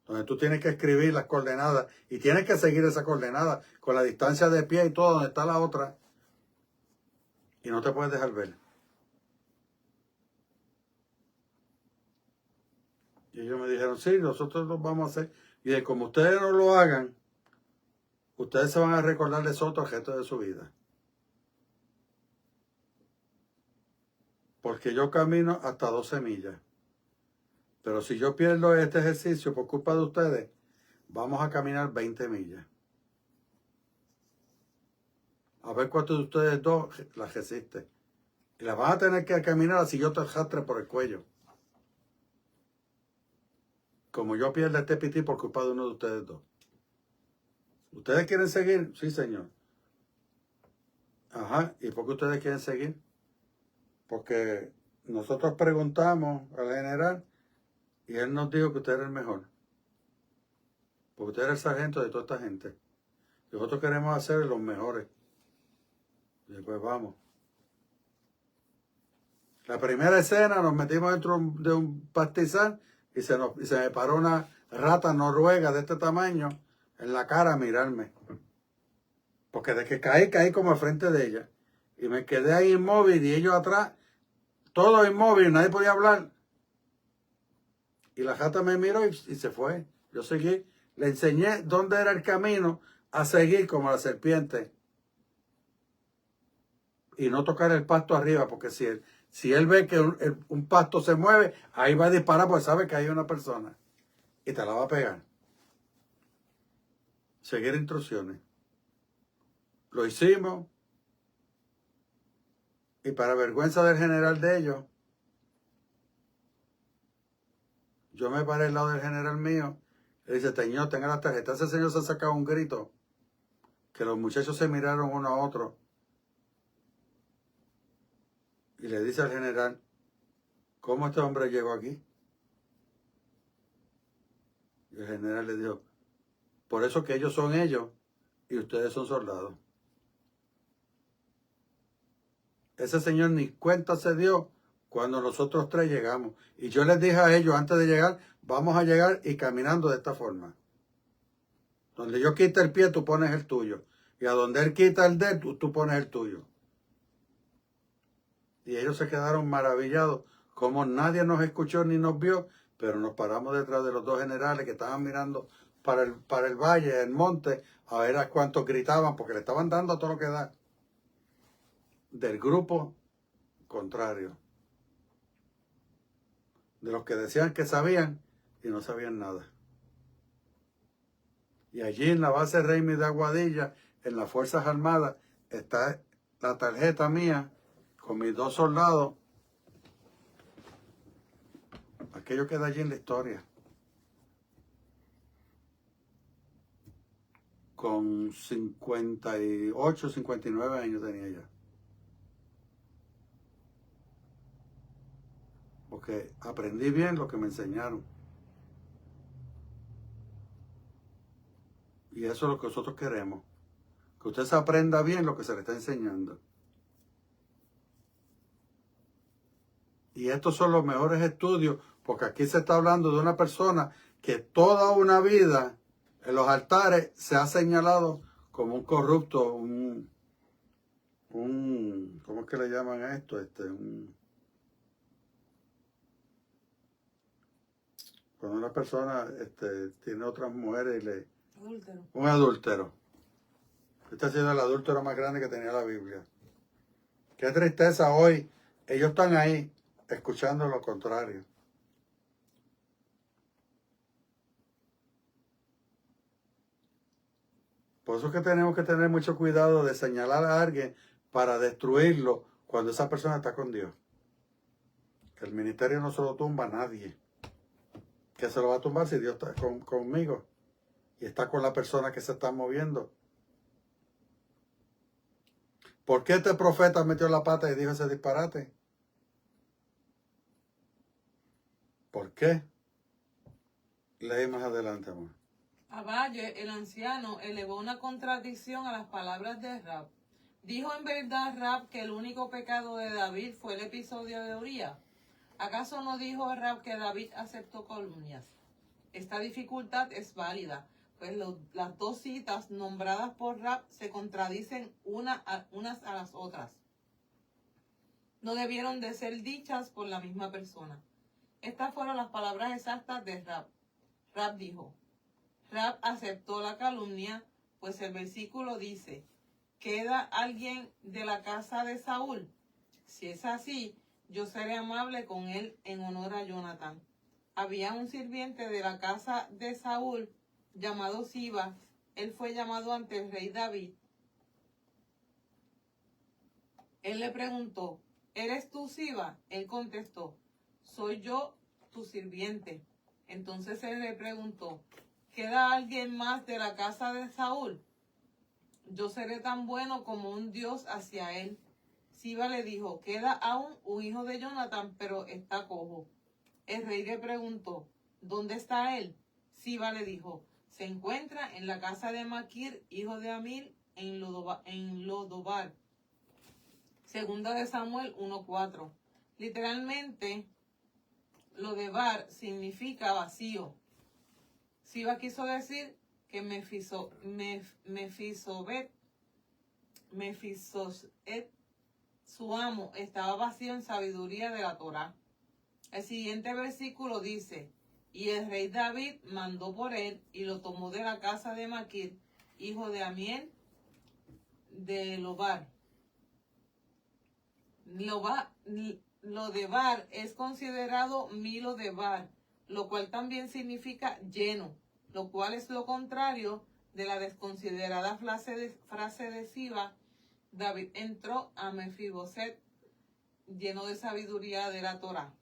donde tú tienes que escribir las coordenadas y tienes que seguir esa coordenada con la distancia de pie y todo donde está la otra, y no te puedes dejar ver. Y ellos me dijeron, sí, nosotros lo vamos a hacer. Y de como ustedes no lo hagan, ustedes se van a recordar de eso el resto de su vida. Porque yo camino hasta 12 millas. Pero si yo pierdo este ejercicio por culpa de ustedes, vamos a caminar 20 millas. A ver cuántos de ustedes dos las resisten. Y las van a tener que caminar así yo te arrastre por el cuello. Como yo pierdo este pití por culpa de uno de ustedes dos. ¿Ustedes quieren seguir? Sí, señor. Ajá. ¿Y por qué ustedes quieren seguir? Porque nosotros preguntamos al general y él nos dijo que usted era el mejor. Porque usted era el sargento de toda esta gente. Y nosotros queremos hacer los mejores. Y después vamos. La primera escena nos metimos dentro de un pastizal y se me paró una rata noruega de este tamaño en la cara a mirarme. Porque de que caí como al frente de ella. Y me quedé ahí inmóvil y ellos atrás, todo inmóvil, nadie podía hablar. Y la rata me miró y se fue. Yo seguí. Le enseñé dónde era el camino a seguir como la serpiente. Y no tocar el pasto arriba, porque si él ve que un pasto se mueve, ahí va a disparar porque sabe que hay una persona. Y te la va a pegar. Seguir instrucciones. Lo hicimos. Y para vergüenza del general de ellos, yo me paré al lado del general mío. Le dice, señor, tenga la tarjeta. Ese señor se ha sacado un grito. Que los muchachos se miraron uno a otro. Y le dice al general, ¿cómo este hombre llegó aquí? Y el general le dijo, por eso que ellos son ellos y ustedes son soldados. Ese señor ni cuenta se dio cuando nosotros tres llegamos. Y yo les dije a ellos antes de llegar, vamos a llegar y caminando de esta forma. Donde yo quita el pie, tú pones el tuyo. Y a donde él quita el dedo, tú pones el tuyo. Y ellos se quedaron maravillados, como nadie nos escuchó ni nos vio, pero nos paramos detrás de los dos generales que estaban mirando para el valle, el monte, a ver a cuántos gritaban, porque le estaban dando todo lo que da. Del grupo contrario. De los que decían que sabían y no sabían nada. Y allí en la base Raimi de Aguadilla, en las Fuerzas Armadas, está la tarjeta mía con mis dos soldados. Aquello queda allí en la historia. Con 58, 59 años tenía ya. Porque aprendí bien lo que me enseñaron. Y eso es lo que nosotros queremos. Que usted se aprenda bien lo que se le está enseñando. Y estos son los mejores estudios, porque aquí se está hablando de una persona que toda una vida en los altares se ha señalado como un corrupto, ¿cómo es que le llaman a esto? Cuando una persona tiene otras mujeres y Adúltero. un adúltero. Este ha sido el adúltero más grande que tenía la Biblia. Qué tristeza hoy. Ellos están ahí escuchando lo contrario. Por eso es que tenemos que tener mucho cuidado de señalar a alguien para destruirlo cuando esa persona está con Dios. Que el ministerio no se lo tumba a nadie. Que se lo va a tumbar si Dios está conmigo y está con la persona que se está moviendo. ¿Por qué este profeta metió la pata y dijo ese disparate? ¿Por qué? Leí más adelante, amor. Abaye, el anciano, elevó una contradicción a las palabras de Rab. ¿Dijo en verdad Rab que el único pecado de David fue el episodio de Urías? ¿Acaso no dijo Rab que David aceptó calumnias? Esta dificultad es válida, pues las dos citas nombradas por Rab se contradicen unas a las otras. No debieron de ser dichas por la misma persona. Estas fueron las palabras exactas de Rab. Rab dijo: Rab aceptó la calumnia, pues el versículo dice: ¿queda alguien de la casa de Saúl? Si es así, yo seré amable con él en honor a Jonatán. Había un sirviente de la casa de Saúl llamado Siba. Él fue llamado ante el rey David. Él le preguntó: ¿eres tú Siba? Él contestó: soy yo, tu sirviente. Entonces él le preguntó: ¿queda alguien más de la casa de Saúl? Yo seré tan bueno como un Dios hacia él. Siba le dijo: queda aún un hijo de Jonatán, pero está cojo. El rey le preguntó: ¿dónde está él? Siba le dijo: se encuentra en la casa de Maquir, hijo de Amil, en Lodobar. Segunda de Samuel 1:4. Literalmente, Lodebar significa vacío. Siba quiso decir que Mefiboset, su amo, estaba vacío en sabiduría de la Torá. El siguiente versículo dice: y el rey David mandó por él y lo tomó de la casa de Maquir, hijo de Amiel, de Lobar. Lodebar es considerado Milo de Bar, lo cual también significa lleno, lo cual es lo contrario de la desconsiderada frase de Siba. David entró a Mefiboset lleno de sabiduría de la Torá.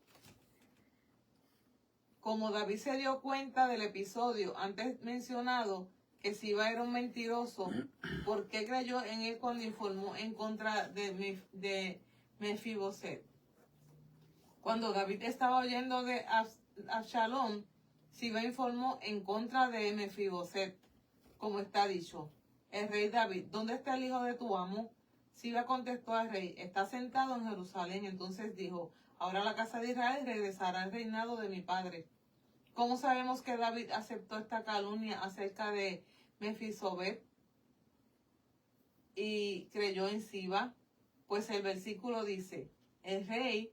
Como David se dio cuenta del episodio antes mencionado, que Siba era un mentiroso, ¿por qué creyó en él cuando informó en contra de Mefiboset? Cuando David estaba oyendo de Absalom, Siba informó en contra de Mefiboset, como está dicho: el rey David, ¿dónde está el hijo de tu amo? Siba contestó al rey: está sentado en Jerusalén. Entonces dijo: ahora la casa de Israel regresará al reinado de mi padre. ¿Cómo sabemos que David aceptó esta calumnia acerca de Mefiboset y creyó en Siba? Pues el versículo dice: el rey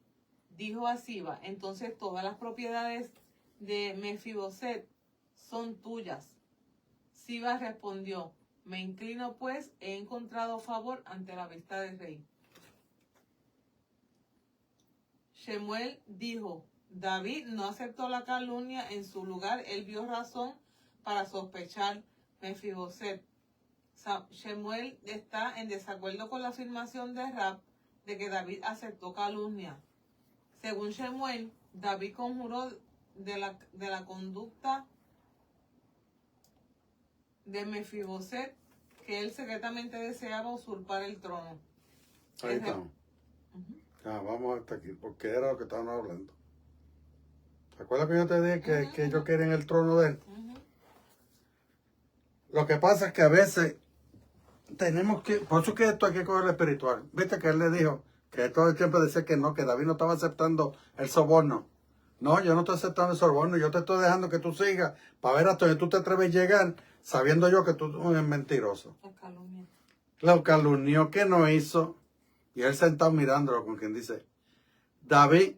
dijo a Siba: entonces todas las propiedades de Mefiboset son tuyas. Siba respondió: me inclino, pues he encontrado favor ante la vista del rey. Shemuel dijo: David no aceptó la calumnia, en su lugar él vio razón para sospechar Mefiboset. Shemuel está en desacuerdo con la afirmación de Rab de que David aceptó calumnia. Según Shemuel, David conjuró de la conducta de Mefiboset que él secretamente deseaba usurpar el trono. Ahí estamos. Ya, vamos hasta aquí, porque era lo que estaban hablando. ¿Te acuerdas que yo te dije que ellos quieren el trono de él? Lo que pasa es que a veces tenemos que, por eso que esto hay que cogerlo espiritual. Viste que él le dijo que todo el tiempo decía que no, que David no estaba aceptando el soborno. No, yo no estoy aceptando el soborno, yo te estoy dejando que tú sigas para ver hasta donde tú te atreves a llegar, sabiendo yo que tú eres mentiroso. Lo calumnió, que no hizo. Y él sentado mirándolo, con quien dice: David,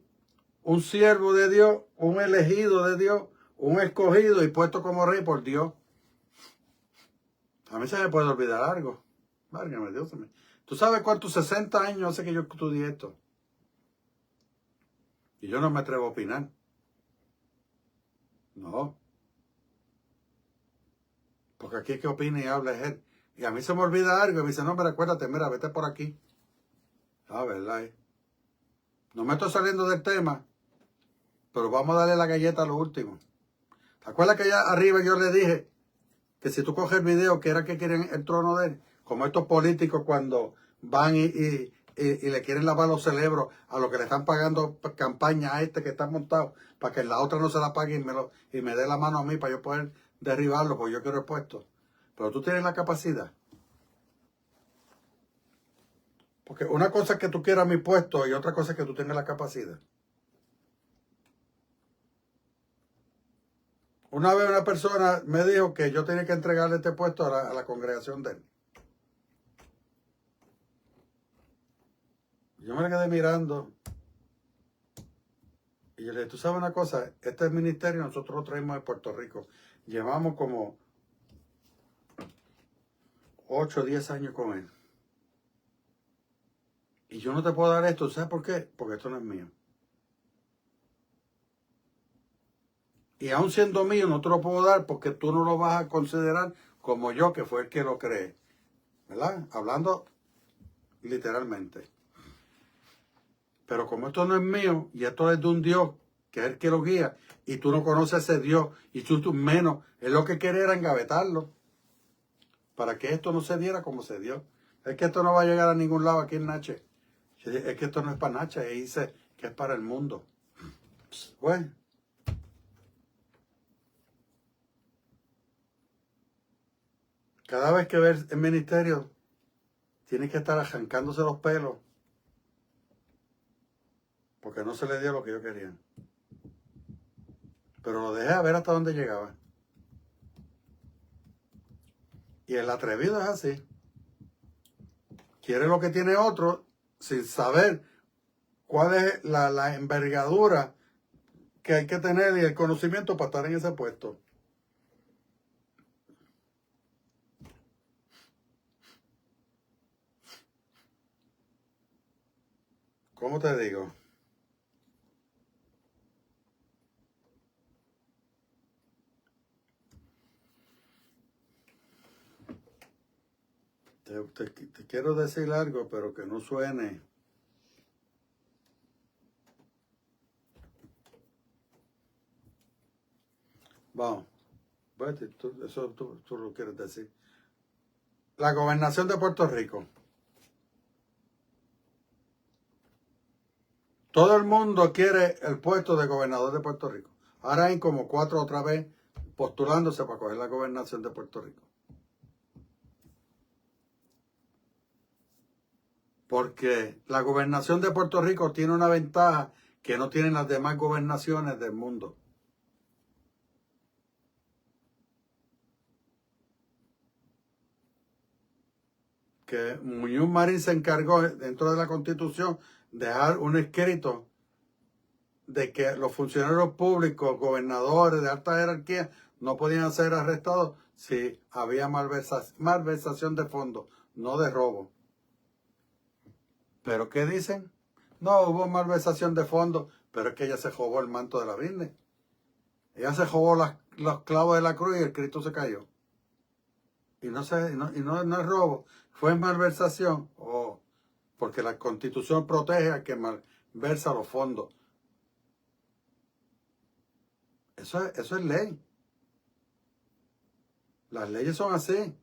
un siervo de Dios, un elegido de Dios, un escogido y puesto como rey por Dios. A mí se me puede olvidar algo. Válgame Dios. ¿Tú sabes cuántos 60 años hace que yo estudié esto? Y yo no me atrevo a opinar. No. Porque aquí es que opina y habla es él. Y a mí se me olvida algo y me dice: no, pero acuérdate, mira, vete por aquí. Ah, verdad. No me estoy saliendo del tema, pero vamos a darle la galleta a lo último. ¿Te acuerdas que allá arriba yo le dije que si tú coges el video, que era que quieren el trono de él? Como estos políticos cuando van y le quieren lavar los cerebros a los que le están pagando campaña a este que está montado, para que la otra no se la pague y me dé la mano a mí para yo poder derribarlo, porque yo quiero el puesto. Pero tú tienes la capacidad. Porque una cosa es que tú quieras mi puesto y otra cosa es que tú tengas la capacidad. Una vez una persona me dijo que yo tenía que entregarle este puesto a la congregación de él. Yo me le quedé mirando y yo le dije, tú sabes una cosa, este ministerio nosotros lo traemos de Puerto Rico. Llevamos como 8 o 10 años con él. Y yo no te puedo dar esto, ¿sabes por qué? Porque esto no es mío. Y aún siendo mío, no te lo puedo dar porque tú no lo vas a considerar como yo, que fue el que lo creé. ¿Verdad? Hablando literalmente. Pero como esto no es mío y esto es de un Dios, que es el que lo guía, y tú no conoces a ese Dios, y tú menos, él lo que quería era engavetarlo, para que esto no se diera como se dio. Es que esto no va a llegar a ningún lado aquí en Nache. Es que esto no es para Nache, y dice que es para el mundo. Bueno. Cada vez que ves el ministerio, tienes que estar arrancándose los pelos, porque no se le dio lo que yo quería. Pero lo dejé a ver hasta dónde llegaba. Y el atrevido es así. Quiere lo que tiene otro sin saber cuál es la envergadura que hay que tener y el conocimiento para estar en ese puesto. ¿Cómo te digo? Te quiero decir algo, pero que no suene. Vamos, vete, eso tú lo quieres decir. La gobernación de Puerto Rico. Todo el mundo quiere el puesto de gobernador de Puerto Rico. Ahora hay como 4 otra vez postulándose para coger la gobernación de Puerto Rico. Porque la gobernación de Puerto Rico tiene una ventaja que no tienen las demás gobernaciones del mundo. Que Muñoz Marín se encargó dentro de la Constitución de dejar un escrito de que los funcionarios públicos, gobernadores de alta jerarquía, no podían ser arrestados si había malversación de fondos, no de robo. ¿Pero qué dicen? No, hubo malversación de fondos, pero es que ella se robó el manto de la Virgen. Ella se robó los clavos de la cruz y el Cristo se cayó. Y no es robo, fue malversación. Oh, porque la Constitución protege a que malversa los fondos. Eso es ley. Las leyes son así.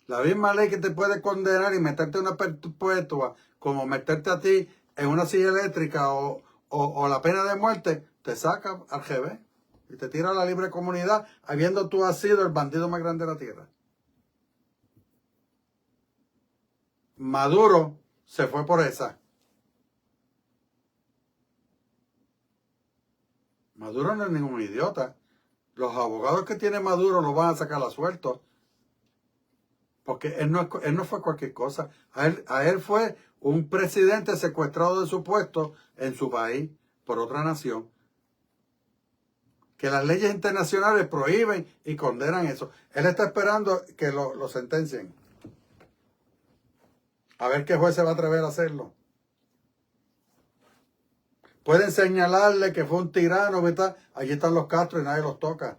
La misma ley que te puede condenar y meterte en una perpetua, como meterte a ti en una silla eléctrica o la pena de muerte, te saca al revés y te tira a la libre comunidad, habiendo tú sido el bandido más grande de la tierra. Maduro se fue por esa. Maduro no es ningún idiota. Los abogados que tiene Maduro lo van a sacar a suelto. Porque él no fue cualquier cosa. A él fue un presidente secuestrado de su puesto en su país por otra nación. Que las leyes internacionales prohíben y condenan eso. Él está esperando que lo sentencien. A ver qué juez se va a atrever a hacerlo. Pueden señalarle que fue un tirano, ¿verdad? Allí están los Castro y nadie los toca.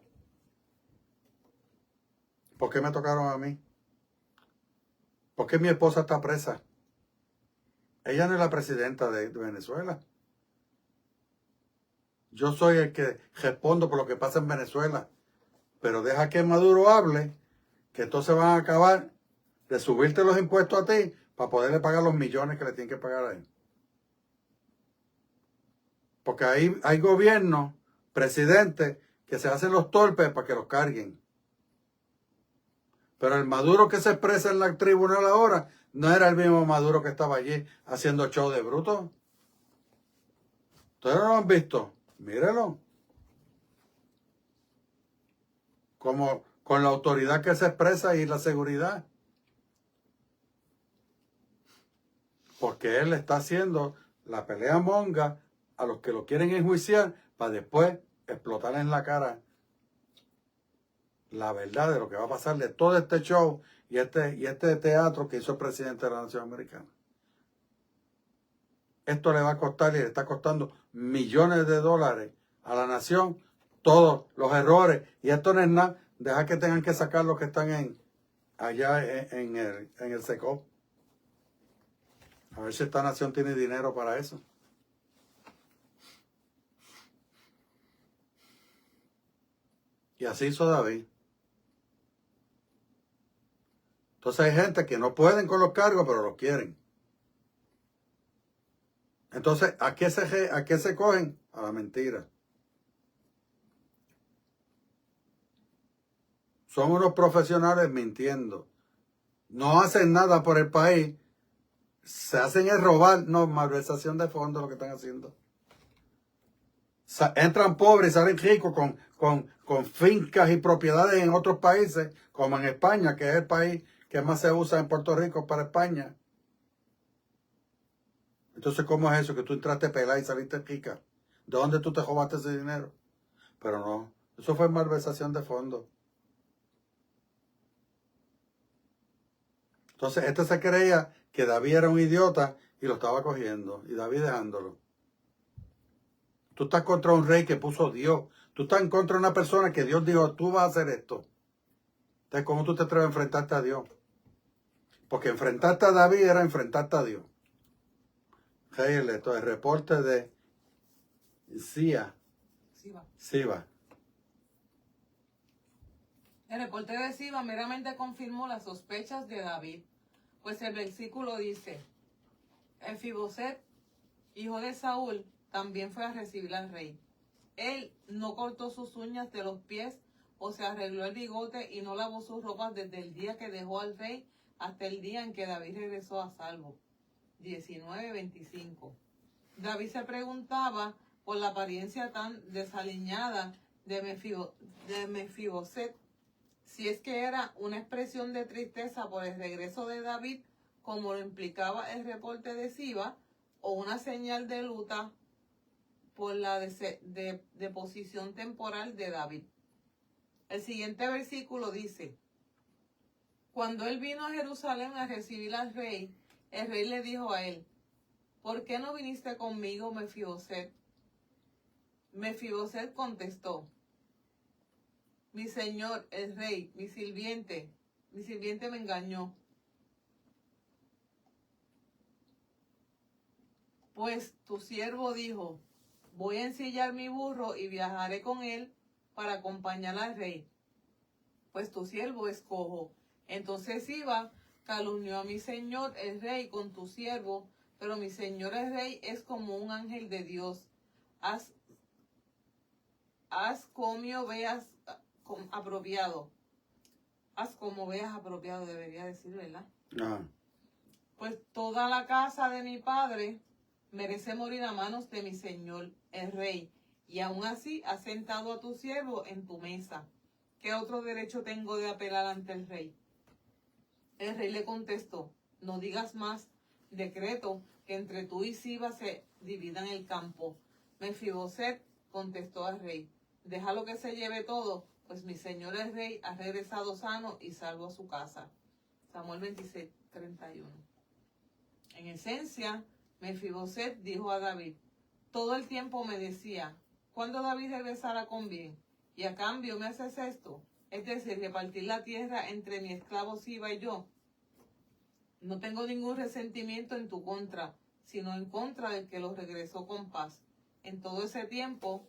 ¿Por qué me tocaron a mí? ¿Por qué mi esposa está presa? Ella no es la presidenta de Venezuela. Yo soy el que respondo por lo que pasa en Venezuela. Pero deja que Maduro hable, que entonces van a acabar de subirte los impuestos a ti para poderle pagar los millones que le tienen que pagar a él. Porque ahí hay gobiernos, presidentes, que se hacen los torpes para que los carguen. Pero el Maduro que se expresa en la tribunal ahora no era el mismo Maduro que estaba allí haciendo show de bruto. ¿Ustedes no lo han visto? Mírelo. Como con la autoridad que se expresa y la seguridad. Porque él está haciendo la pelea monga a los que lo quieren enjuiciar para después explotar en la cara la verdad de lo que va a pasar de todo este show y este teatro que hizo el presidente de la Nación Americana. Esto le va a costar y le está costando millones de dólares a la nación, todos los errores. Y esto no es nada, deja que tengan que sacar los que están allá en el SECO. A ver si esta nación tiene dinero para eso. Y así hizo David. Entonces hay gente que no pueden con los cargos, pero los quieren. Entonces, ¿a qué se cogen? A la mentira. Son unos profesionales mintiendo. No hacen nada por el país. Se hacen es robar. No, malversación de fondos lo que están haciendo. Entran pobres y salen ricos con fincas y propiedades en otros países, como en España, que es el país que más se usa en Puerto Rico para España. Entonces, ¿cómo es eso? Que tú entraste pelada y saliste rica. ¿De dónde tú te robaste ese dinero? Pero no, eso fue malversación de fondos. Entonces, este se creía que David era un idiota y lo estaba cogiendo. Y David dejándolo. Tú estás contra un rey que puso Dios. Tú estás en contra de una persona que Dios dijo, tú vas a hacer esto. Entonces, ¿cómo tú te atreves a enfrentarte a Dios? Porque enfrentarte a David era enfrentarte a Dios. Esto es el reporte de Siba. El reporte de Siba meramente confirmó las sospechas de David, pues el versículo dice, Mefiboset, hijo de Saúl, también fue a recibir al rey. Él no cortó sus uñas de los pies o se arregló el bigote y no lavó sus ropas desde el día que dejó al rey hasta el día en que David regresó a salvo. 19:25. David se preguntaba por la apariencia tan desaliñada de Mefiboset, si es que era una expresión de tristeza por el regreso de David, como lo implicaba el reporte de Siba, o una señal de luta por la deposición temporal de David. El siguiente versículo dice, cuando él vino a Jerusalén a recibir al rey, el rey le dijo a él, ¿por qué no viniste conmigo, Mefiboset? Mefiboset contestó, mi señor, el rey, mi sirviente me engañó. Pues tu siervo dijo, voy a ensillar mi burro y viajaré con él para acompañar al rey. Pues tu siervo es cojo. Entonces Siba calumnió a mi señor el rey con tu siervo, pero mi señor el rey es como un ángel de Dios. Haz como veas apropiado. Haz como veas apropiado, debería decir, ¿verdad? Pues toda la casa de mi padre merece morir a manos de mi señor, el rey, y aún así has sentado a tu siervo en tu mesa. ¿Qué otro derecho tengo de apelar ante el rey? El rey le contestó, no digas más, decreto que entre tú y Siba se dividan el campo. Mefiboset contestó al rey, déjalo que se lleve todo, pues mi señor el rey ha regresado sano y salvo a su casa. Samuel 26:31. En esencia, Mefiboset dijo a David, todo el tiempo me decía, ¿cuándo David regresará con bien? Y a cambio me haces esto, es decir, repartir la tierra entre mi esclavo Siba y yo. No tengo ningún resentimiento en tu contra, sino en contra del que lo regresó con paz. En todo ese tiempo,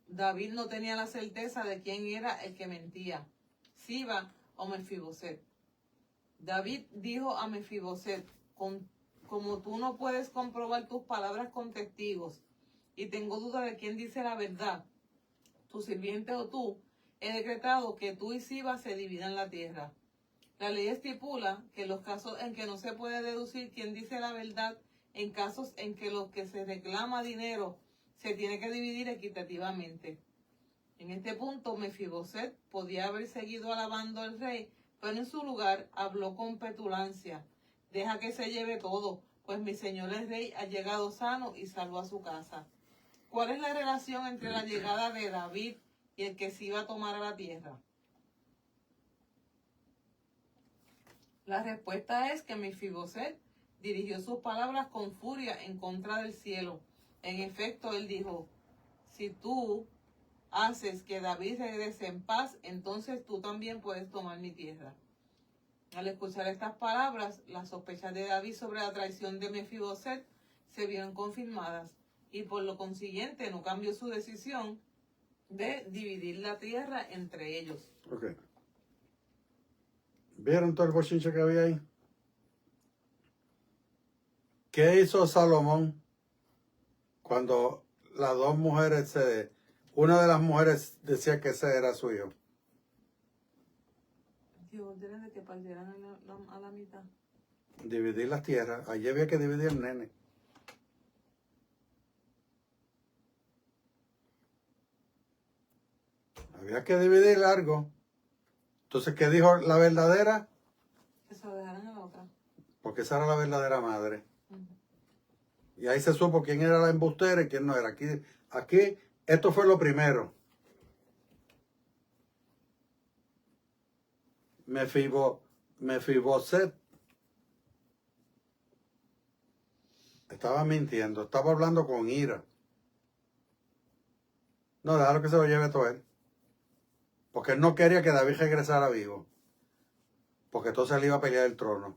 David no tenía la certeza de quién era el que mentía, Siba o Mefiboset. David dijo a Mefiboset, como tú no puedes comprobar tus palabras con testigos, y tengo duda de quién dice la verdad, tu sirviente o tú, he decretado que tú y Siba se dividan la tierra. La ley estipula que en los casos en que no se puede deducir quién dice la verdad, en casos en que lo que se reclama dinero se tiene que dividir equitativamente. En este punto, Mefiboset podía haber seguido alabando al rey, pero en su lugar habló con petulancia. Deja que se lleve todo, pues mi señor el rey ha llegado sano y salvo a su casa. ¿Cuál es la relación entre la llegada de David y el que se iba a tomar a la tierra? La respuesta es que Mefiboset dirigió sus palabras con furia en contra del cielo. En efecto, él dijo, si tú haces que David regrese en paz, entonces tú también puedes tomar mi tierra. Al escuchar estas palabras, las sospechas de David sobre la traición de Mefiboset se vieron confirmadas y por lo consiguiente no cambió su decisión de dividir la tierra entre ellos. Ok. ¿Vieron todo el bochinche que había ahí? ¿Qué hizo Salomón cuando las dos mujeres una de las mujeres decía que ese era su hijo? Que ordenen de que partieran a la mitad. Dividir las tierras. Allí había que dividir el nene. Había que dividir algo. Entonces, ¿qué dijo la verdadera? Que se lo dejaran a la otra. Porque esa era la verdadera madre. Uh-huh. Y ahí se supo quién era la embustera y quién no era. Aquí esto fue lo primero. Mefiboset estaba mintiendo, estaba hablando con ira. No, déjalo que se lo lleve todo él. Porque él no quería que David regresara vivo. Porque entonces él iba a pelear el trono.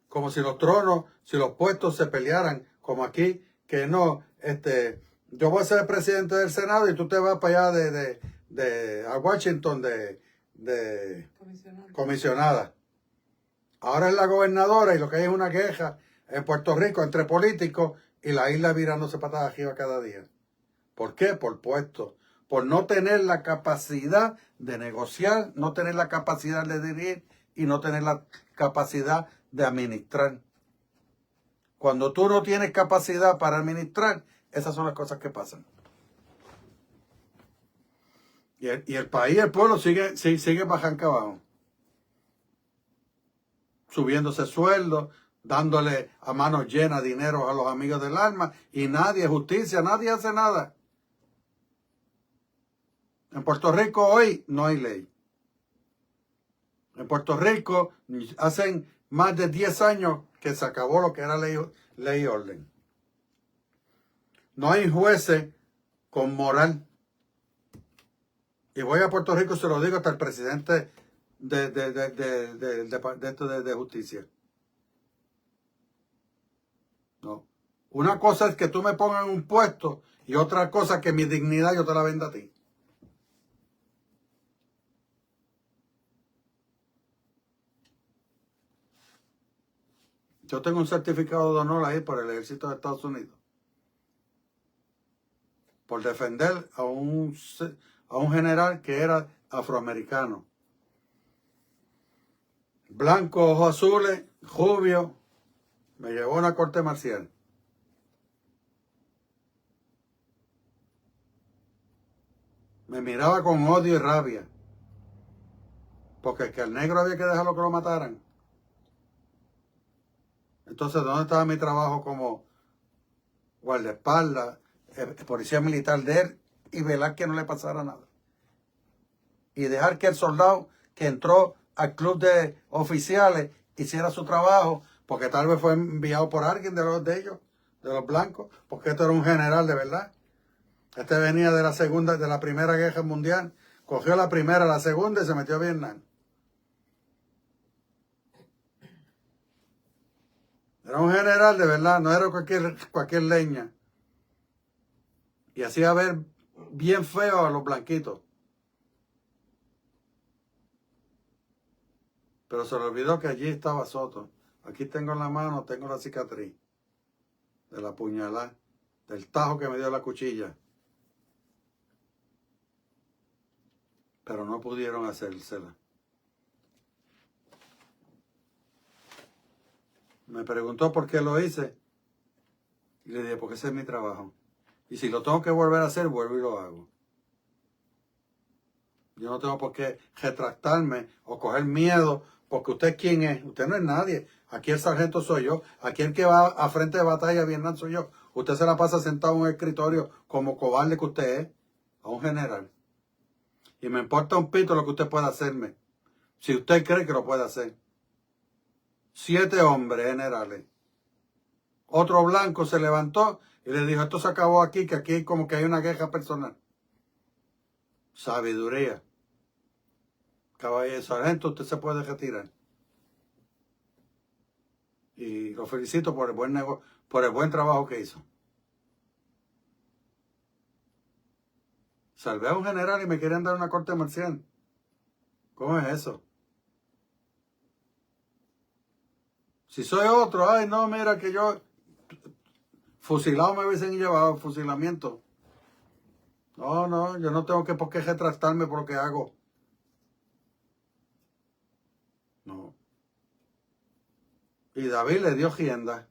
Como si los tronos, si los puestos se pelearan, como aquí, que no, yo voy a ser el presidente del Senado y tú te vas para allá a Washington de comisionada. Ahora es la gobernadora y lo que hay es una queja en Puerto Rico entre políticos y la isla virándose patas arriba cada día. ¿Por qué? Por puesto. Por no tener la capacidad de negociar, no tener la capacidad de dirigir y no tener la capacidad de administrar. Cuando tú no tienes capacidad para administrar, esas son las cosas que pasan. Y el país, el pueblo sigue bajando abajo. Subiéndose sueldos, dándole a manos llenas dinero a los amigos del alma y nadie, justicia, nadie hace nada. En Puerto Rico hoy no hay ley. En Puerto Rico hacen más de 10 años que se acabó lo que era ley y orden. No hay jueces con moral. Y voy a Puerto Rico, se lo digo hasta el presidente de justicia. No. Una cosa es que tú me pongas en un puesto y otra cosa que mi dignidad yo te la venda a ti. Yo tengo un certificado de honor ahí por el ejército de Estados Unidos. Por defender a un general que era afroamericano. Blanco, ojos azules, rubio. Me llevó a una corte marcial. Me miraba con odio y rabia. Porque que al negro había que dejarlo que lo mataran. Entonces, ¿dónde estaba mi trabajo como guardaespaldas, policía militar de él y velar que no le pasara nada? Y dejar que el soldado que entró al club de oficiales hiciera su trabajo, porque tal vez fue enviado por alguien de ellos, de los blancos, porque este era un general de verdad. Este venía de la Primera Guerra Mundial, cogió la primera, la segunda y se metió a Vietnam. Era un general de verdad, no era cualquier leña. Y hacía ver bien feo a los blanquitos. Pero se le olvidó que allí estaba Soto. Aquí tengo en la mano, tengo la cicatriz de la puñalada, del tajo que me dio la cuchilla. pero no pudieron hacérsela. Me preguntó por qué lo hice. Y le dije, porque ese es mi trabajo. Y si lo tengo que volver a hacer, vuelvo y lo hago. Yo no tengo por qué retractarme o coger miedo, porque usted quién es. Usted no es nadie. Aquí el sargento soy yo. Aquí el que va a frente de batalla a Vietnam soy yo. Usted se la pasa sentado en un escritorio como cobarde que usted es, a un general. Y me importa un pito lo que usted pueda hacerme, si usted cree que lo puede hacer. 7 hombres generales. Otro blanco se levantó y le dijo, esto se acabó aquí, que aquí como que hay una queja personal. Sabiduría. Caballero sargento, usted se puede retirar. Y lo felicito por el buen negocio, por el buen trabajo que hizo. Salvé a un general y me querían dar una corte marcial. ¿Cómo es eso? Si soy otro, ay no, mira que yo fusilado me hubiesen llevado, fusilamiento. No, yo no tengo que por qué retractarme por lo que hago. No. Y David le dio rienda.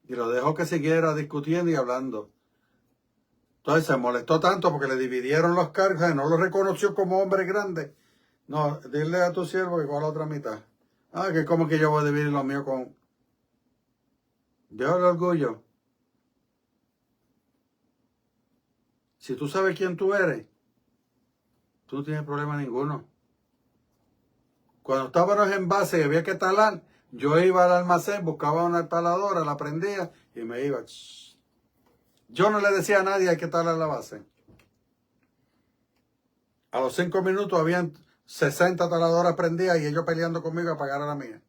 Y lo dejó que siguiera discutiendo y hablando. Entonces se molestó tanto porque le dividieron los cargos, no lo reconoció como hombre grande. No, dile a tu siervo que con la otra mitad. Ah, que como que yo voy a dividir lo mío con... Veo el orgullo. Si tú sabes quién tú eres, tú no tienes problema ninguno. Cuando estábamos en base y había que talar, yo iba al almacén, buscaba una taladora, la prendía y me iba. Yo no le decía a nadie hay que talar la base. A los 5 minutos habían 60 taladoras prendidas y ellos peleando conmigo a pagar a la mía.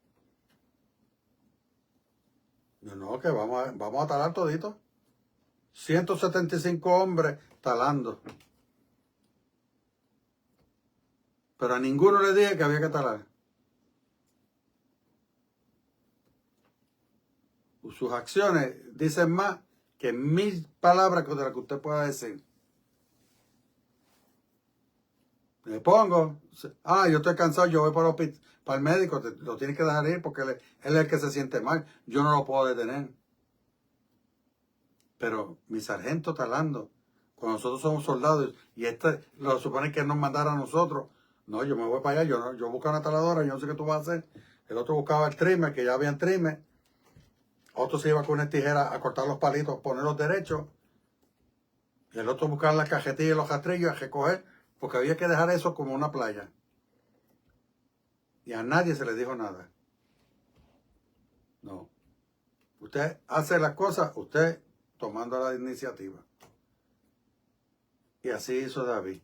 No, que vamos a talar todito. 175 hombres talando. Pero a ninguno le dije que había que talar. Sus acciones dicen más que 1000 palabras de las que usted pueda decir. Me pongo, yo estoy cansado, yo voy para el médico, lo tiene que dejar ir porque él es el que se siente mal. Yo no lo puedo detener. Pero mi sargento talando, cuando nosotros somos soldados, y lo supone que nos mandara a nosotros. No, yo me voy para allá, yo busco una taladora, yo no sé qué tú vas a hacer. El otro buscaba el trimmer, que ya habían trimmer. Otro se iba con una tijera a cortar los palitos, ponerlos derechos. Y el otro buscaba las cajetillas y los rastrillos a recoger, porque había que dejar eso como una playa. Y a nadie se le dijo nada. No. Usted hace las cosas, usted tomando la iniciativa. Y así hizo David.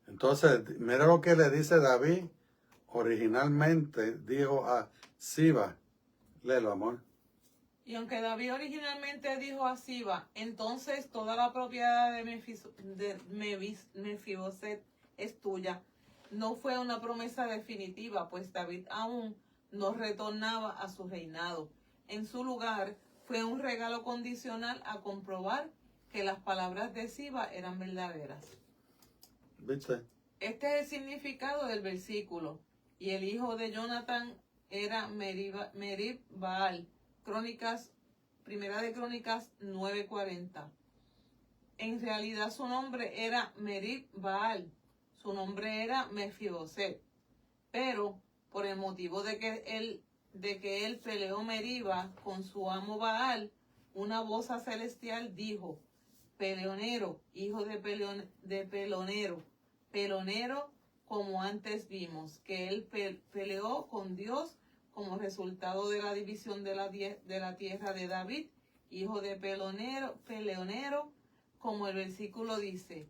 Entonces, mira lo que le dice David. Originalmente dijo a Siba. Léelo, amor. Y aunque David originalmente dijo a Siba, entonces toda la propiedad de Mefiboset es tuya. No fue una promesa definitiva, pues David aún no retornaba a su reinado. En su lugar, fue un regalo condicional a comprobar que las palabras de Siba eran verdaderas. ¿Viste? Este es el significado del versículo. Y el hijo de Jonathan era Merib Baal. Primera de Crónicas 9:40. En realidad su nombre era Merib Baal. Su nombre era Mefiboset. Pero por el motivo de que él peleó Meriba con su amo Baal, una voz celestial dijo: peleonero, hijo de pelonero. Pelonero, como antes vimos, que él peleó con Dios como resultado de la división de la tierra de David, hijo de peleonero, como el versículo dice.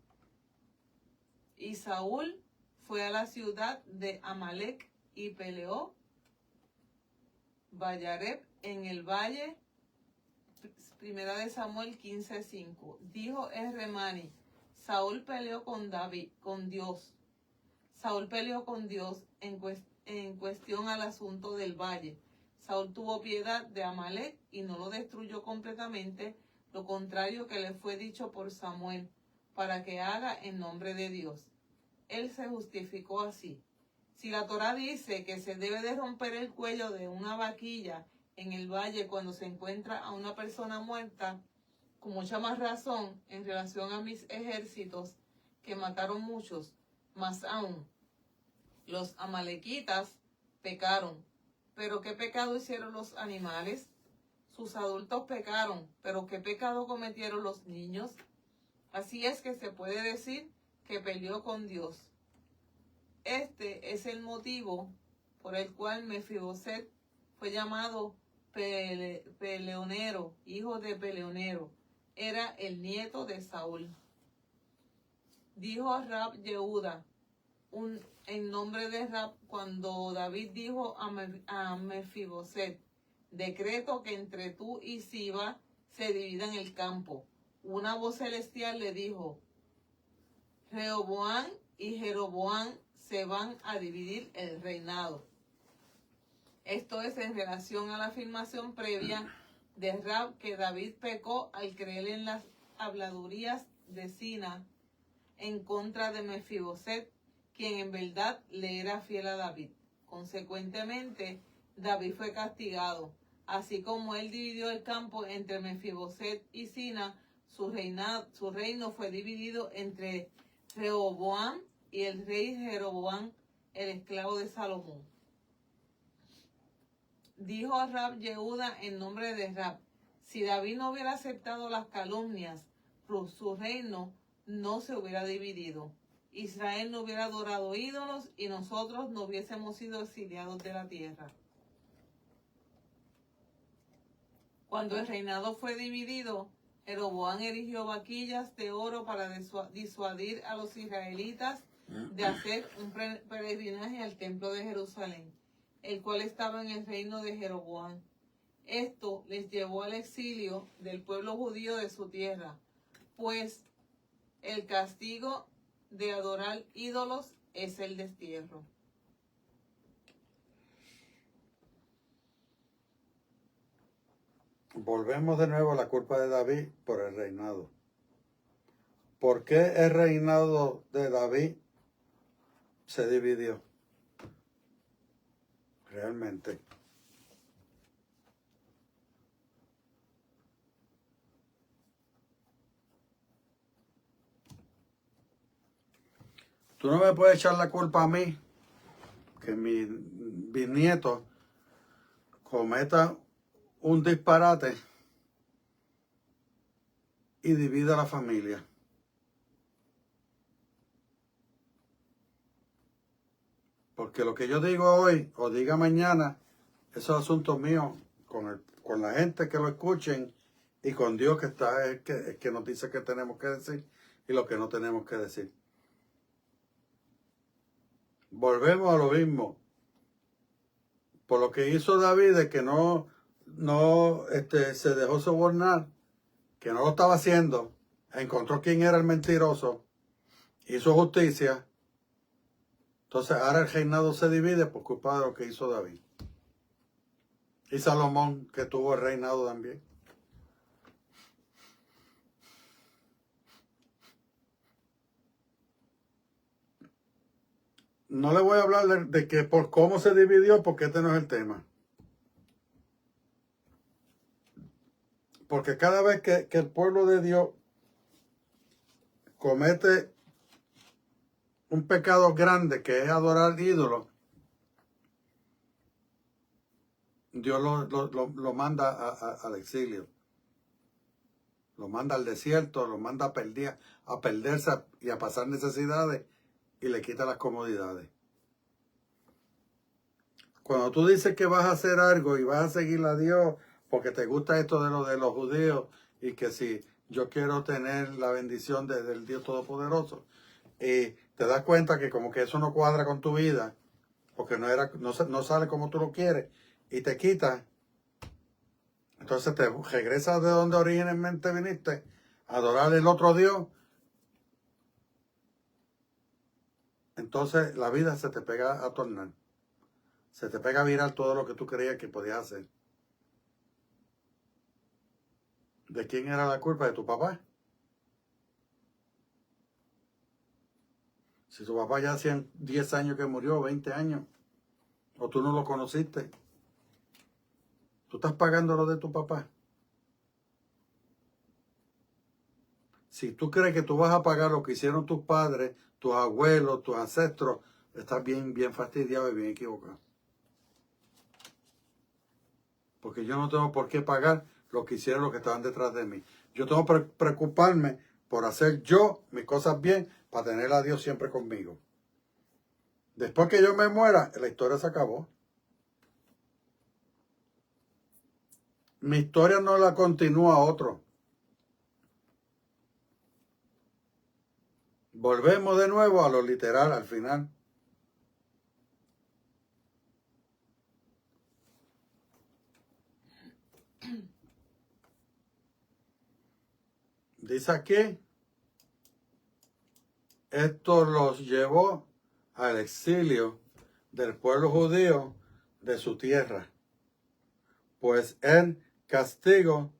Y Saúl fue a la ciudad de Amalek y peleó Bayareb en el valle. Primera de Samuel 15:5. Dijo Remani: Saúl peleó con David, con Dios. Saúl peleó con Dios en cuestión al asunto del valle. Saúl tuvo piedad de Amalek y no lo destruyó completamente, lo contrario que le fue dicho por Samuel, para que haga en nombre de Dios. Él se justificó así. Si la Torá dice que se debe de romper el cuello de una vaquilla en el valle cuando se encuentra a una persona muerta, con mucha más razón en relación a mis ejércitos, que mataron muchos, más aún, los amalequitas pecaron. ¿Pero qué pecado hicieron los animales? Sus adultos pecaron, pero ¿qué pecado cometieron los niños? Así es que se puede decir que peleó con Dios. Este es el motivo por el cual Mefiboset fue llamado Peleonero, hijo de Peleonero. Era el nieto de Saúl. Dijo Rab Yehuda, en nombre de Rab, cuando David dijo a Mefiboset, decreto que entre tú y Siba se dividan el campo. Una voz celestial le dijo, Rehoboam y Jeroboam se van a dividir el reinado. Esto es en relación a la afirmación previa de Rab que David pecó al creer en las habladurías de Sina en contra de Mefiboset, quien en verdad le era fiel a David. Consecuentemente, David fue castigado. Así como él dividió el campo entre Mefiboset y Sina, su reino fue dividido entre Rehoboam y el rey Jeroboam, el esclavo de Salomón. Dijo a Rab Yehuda en nombre de Rab, si David no hubiera aceptado las calumnias, su reino no se hubiera dividido. Israel no hubiera adorado ídolos y nosotros no hubiésemos sido exiliados de la tierra. Cuando el reinado fue dividido, Jeroboam erigió vaquillas de oro para disuadir a los israelitas de hacer un peregrinaje al templo de Jerusalén, el cual estaba en el reino de Jeroboam. Esto les llevó al exilio del pueblo judío de su tierra, pues el castigo de adorar ídolos es el destierro. Volvemos de nuevo a la culpa de David por el reinado. ¿Por qué el reinado de David se dividió? Realmente. Tú no me puedes echar la culpa a mí que mi bisnieto cometa un disparate y divida la familia. Porque lo que yo digo hoy o diga mañana, esos asuntos míos con la gente que lo escuchen y con Dios que está, el que nos dice que tenemos que decir y lo que no tenemos que decir. Volvemos a lo mismo. Por lo que hizo David de que no se dejó sobornar, que no lo estaba haciendo, encontró quién era el mentiroso, hizo justicia. Entonces ahora el reinado se divide por culpa de lo que hizo David. Y Salomón, que tuvo el reinado también. No le voy a hablar de que por cómo se dividió, porque este no es el tema. Porque cada vez que el pueblo de Dios comete un pecado grande, que es adorar ídolos, Dios lo manda al exilio. Lo manda al desierto, lo manda a perderse y a pasar necesidades y le quita las comodidades. Cuando tú dices que vas a hacer algo y vas a seguir a Dios porque te gusta esto de los judíos y que si yo quiero tener la bendición del Dios Todopoderoso y te das cuenta que como que eso no cuadra con tu vida porque no sale como tú lo quieres y te quita, entonces te regresas de donde originalmente viniste a adorar el otro Dios. Entonces la vida se te pega a tornar. se te pega a virar todo lo que tú creías que podías hacer. ¿De quién era la culpa? ¿De tu papá? Si tu papá ya hacían 10 años que murió, 20 años, o tú no lo conociste, tú estás pagando lo de tu papá. Si tú crees que tú vas a pagar lo que hicieron tus padres, tus abuelos, tus ancestros, estás bien, bien fastidiado y bien equivocado. Porque yo no tengo por qué pagar lo que hicieron los que estaban detrás de mí. Yo tengo que preocuparme por hacer yo mis cosas bien para tener a Dios siempre conmigo. Después que yo me muera, la historia se acabó. Mi historia no la continúa otro. Volvemos de nuevo a lo literal al final. Dice aquí, esto los llevó al exilio del pueblo judío de su tierra, pues el castigo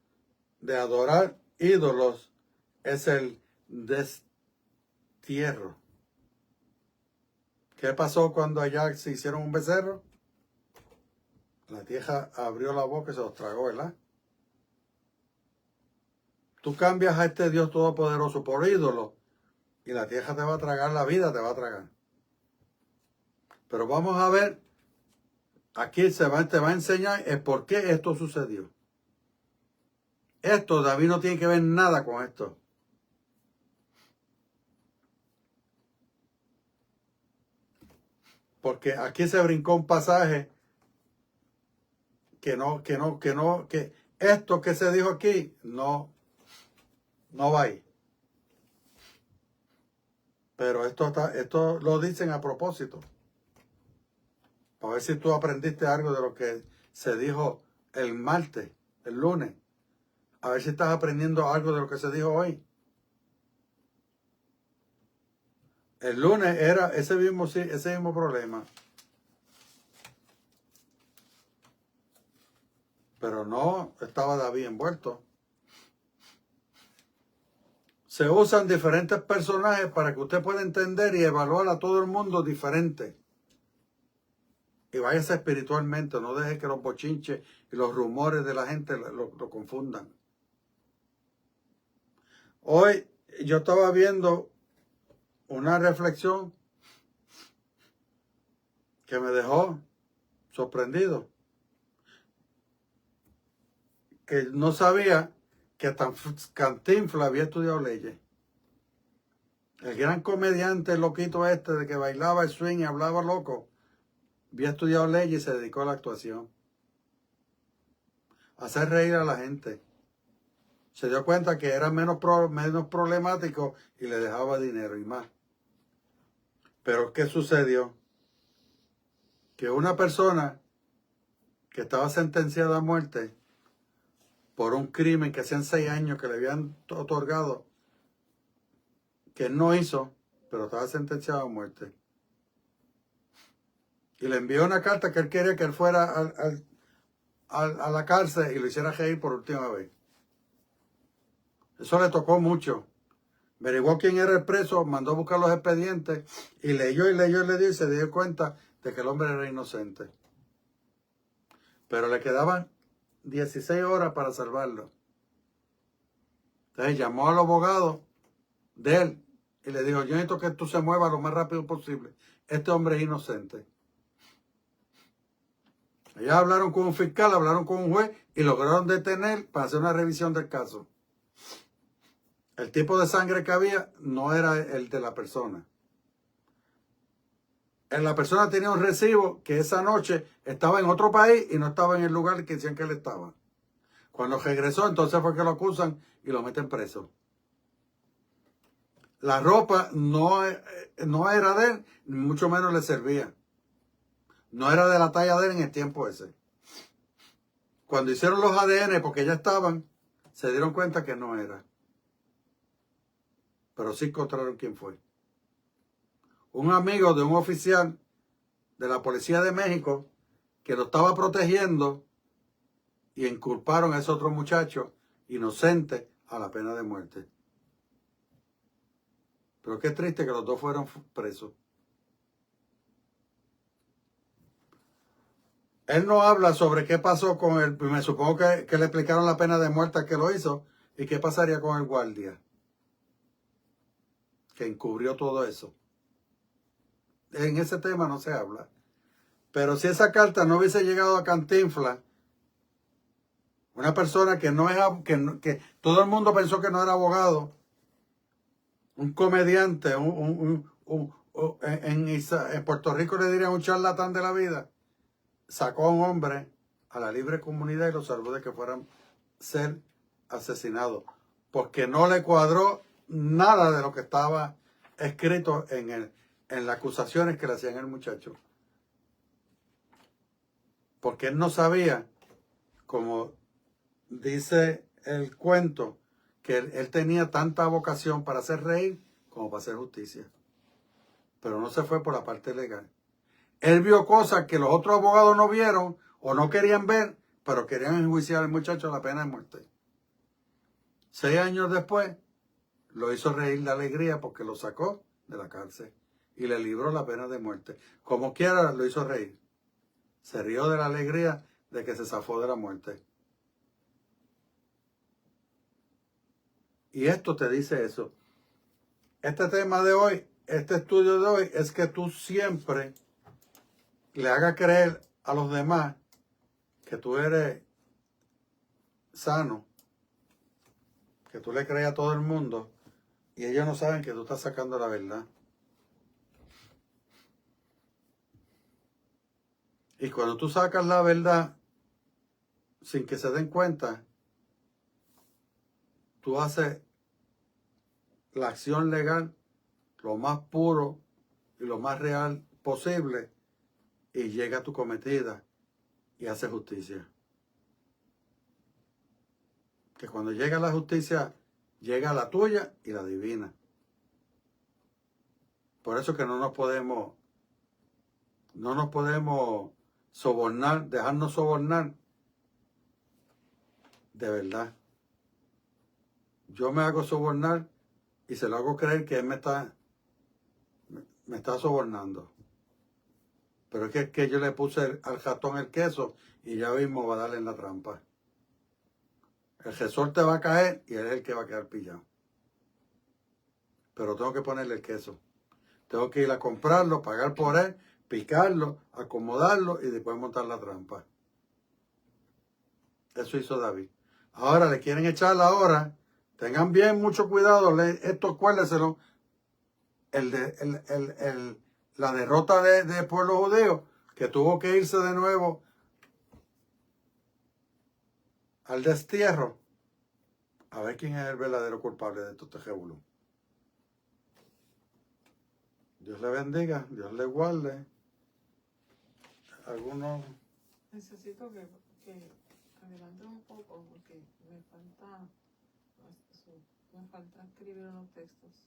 de adorar ídolos es el destierro. ¿Qué pasó cuando allá se hicieron un becerro? La tierra abrió la boca y se los tragó, ¿verdad? Tú cambias a este Dios todopoderoso por ídolo y la tierra te va a tragar, la vida te va a tragar. Pero vamos a ver, aquí te va a enseñar el por qué esto sucedió. Esto, David no tiene que ver nada con esto. Porque aquí se brincó un pasaje que esto que se dijo aquí no va ahí. Pero esto lo dicen a propósito. Para ver si tú aprendiste algo de lo que se dijo el martes, el lunes. A ver si estás aprendiendo algo de lo que se dijo hoy. El lunes era ese mismo problema. Pero no estaba David envuelto. Se usan diferentes personajes para que usted pueda entender y evaluar a todo el mundo diferente. Y váyase espiritualmente, no deje que los bochinches y los rumores de la gente lo confundan. Hoy yo estaba viendo una reflexión que me dejó sorprendido. Que no sabía que Cantinflas había estudiado leyes. El gran comediante loquito este de que bailaba el swing y hablaba loco, había estudiado leyes y se dedicó a la actuación. A hacer reír a la gente. Se dio cuenta que era menos problemático y le dejaba dinero y más. Pero ¿qué sucedió? Que una persona que estaba sentenciada a muerte por un crimen que hacían 6 años que le habían otorgado, que él no hizo, pero estaba sentenciado a muerte. Y le envió una carta que él quería que él fuera a la cárcel y lo hiciera reír por última vez. Eso le tocó mucho. Averiguó quién era el preso, mandó a buscar los expedientes y leyó y le dio y se dio cuenta de que el hombre era inocente. Pero le quedaban 16 horas para salvarlo. Entonces llamó al abogado de él y le dijo, yo necesito que tú se muevas lo más rápido posible. Este hombre es inocente. Ellos hablaron con un fiscal, hablaron con un juez y lograron detener para hacer una revisión del caso. El tipo de sangre que había no era el de la persona. La persona tenía un recibo que esa noche estaba en otro país y no estaba en el lugar que decían que él estaba. Cuando regresó, entonces fue que lo acusan y lo meten preso. La ropa no era de él, ni mucho menos le servía. No era de la talla de él en el tiempo ese. Cuando hicieron los ADN, porque ya estaban, se dieron cuenta que no era. Pero sí encontraron quién fue. Un amigo de un oficial de la Policía de México que lo estaba protegiendo y inculparon a ese otro muchacho inocente a la pena de muerte. Pero qué triste que los dos fueron presos. Él no habla sobre qué pasó con él. Me supongo que le explicaron la pena de muerte al que lo hizo. ¿Y qué pasaría con el guardia que encubrió todo eso? En ese tema no se habla. Pero si esa carta no hubiese llegado a Cantinflas, una persona que no es que todo el mundo pensó que no era abogado, un comediante, en Puerto Rico le dirían un charlatán de la vida, sacó a un hombre a la libre comunidad y lo salvó de que fueran ser asesinados, porque no le cuadró nada de lo que estaba escrito en las acusaciones que le hacían al muchacho. Porque él no sabía, como dice el cuento, que él tenía tanta vocación para hacer reír como para hacer justicia. Pero no se fue por la parte legal. Él vio cosas que los otros abogados no vieron o no querían ver, pero querían enjuiciar al muchacho a la pena de muerte. 6 años después, lo hizo reír de alegría porque lo sacó de la cárcel y le libró la pena de muerte. Como quiera, lo hizo reír. Se rió de la alegría de que se zafó de la muerte. Y esto te dice eso. Este tema de hoy, este estudio de hoy, es que tú siempre le hagas creer a los demás que tú eres sano, que tú le crees a todo el mundo y ellos no saben que tú estás sacando la verdad. Y cuando tú sacas la verdad sin que se den cuenta, tú haces la acción legal lo más puro y lo más real posible y llega a tu cometida y hace justicia. Que cuando llega la justicia, llega la tuya y la divina. Por eso que no nos podemos sobornar, dejarnos sobornar de verdad. Yo me hago sobornar y se lo hago creer que él me está sobornando. Pero es que yo le puse al ratón el queso y ya mismo va a darle en la trampa. El resorte va a caer y él es el que va a quedar pillado. Pero tengo que ponerle el queso. Tengo que ir a comprarlo, pagar por él, picarlo, acomodarlo y después montar la trampa. Eso hizo David. Ahora le quieren echar la hora. Tengan bien mucho cuidado. Esto acuérdenselo. La derrota del pueblo judío, que tuvo que irse de nuevo al destierro. A ver quién es el verdadero culpable de todo este revolú. Dios le bendiga, Dios le guarde. Algunos... Necesito que adelante un poco porque me falta escribir unos textos.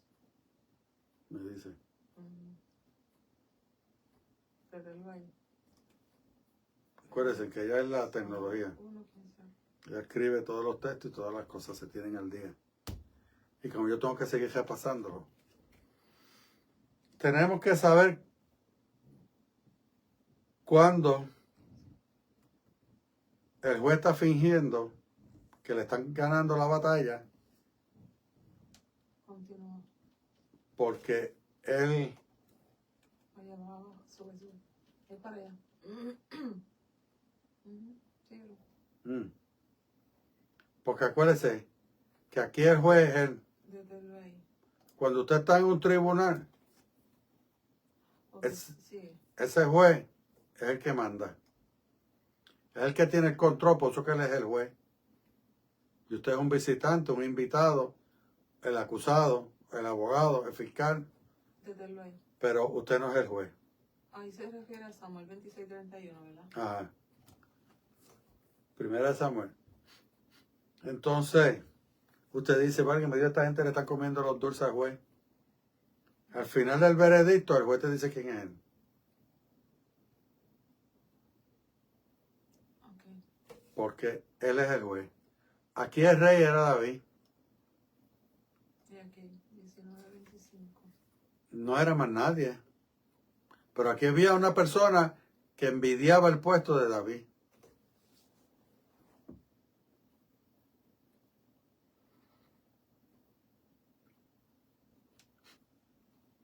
Me dice. Pero ahí. Acuérdense que ya es la tecnología. Ya escribe todos los textos y todas las cosas se tienen al día. Y como yo tengo que seguir repasándolo, tenemos que saber cuándo el juez está fingiendo que le están ganando la batalla. Continúa. Porque él... Allá abajo, sube. Es para allá. Sí. Porque acuérdese que aquí el juez es él. Desde ahí. Cuando usted está en un tribunal, Okay, ese juez es el que manda. Es el que tiene el control, por eso que él es el juez. Y usted es un visitante, un invitado, el acusado, el abogado, el fiscal. Desde ahí. Pero usted no es el juez. Ahí se refiere a Samuel 26:31, ¿verdad? Ajá. Primera de Samuel. Entonces, usted dice, vale, me dio esta gente le está comiendo los dulces al juez. Al final del veredicto, el juez te dice quién es él. porque él es el juez. Aquí el rey era David. Y aquí, 19:25. No era más nadie. Pero aquí había una persona que envidiaba el puesto de David.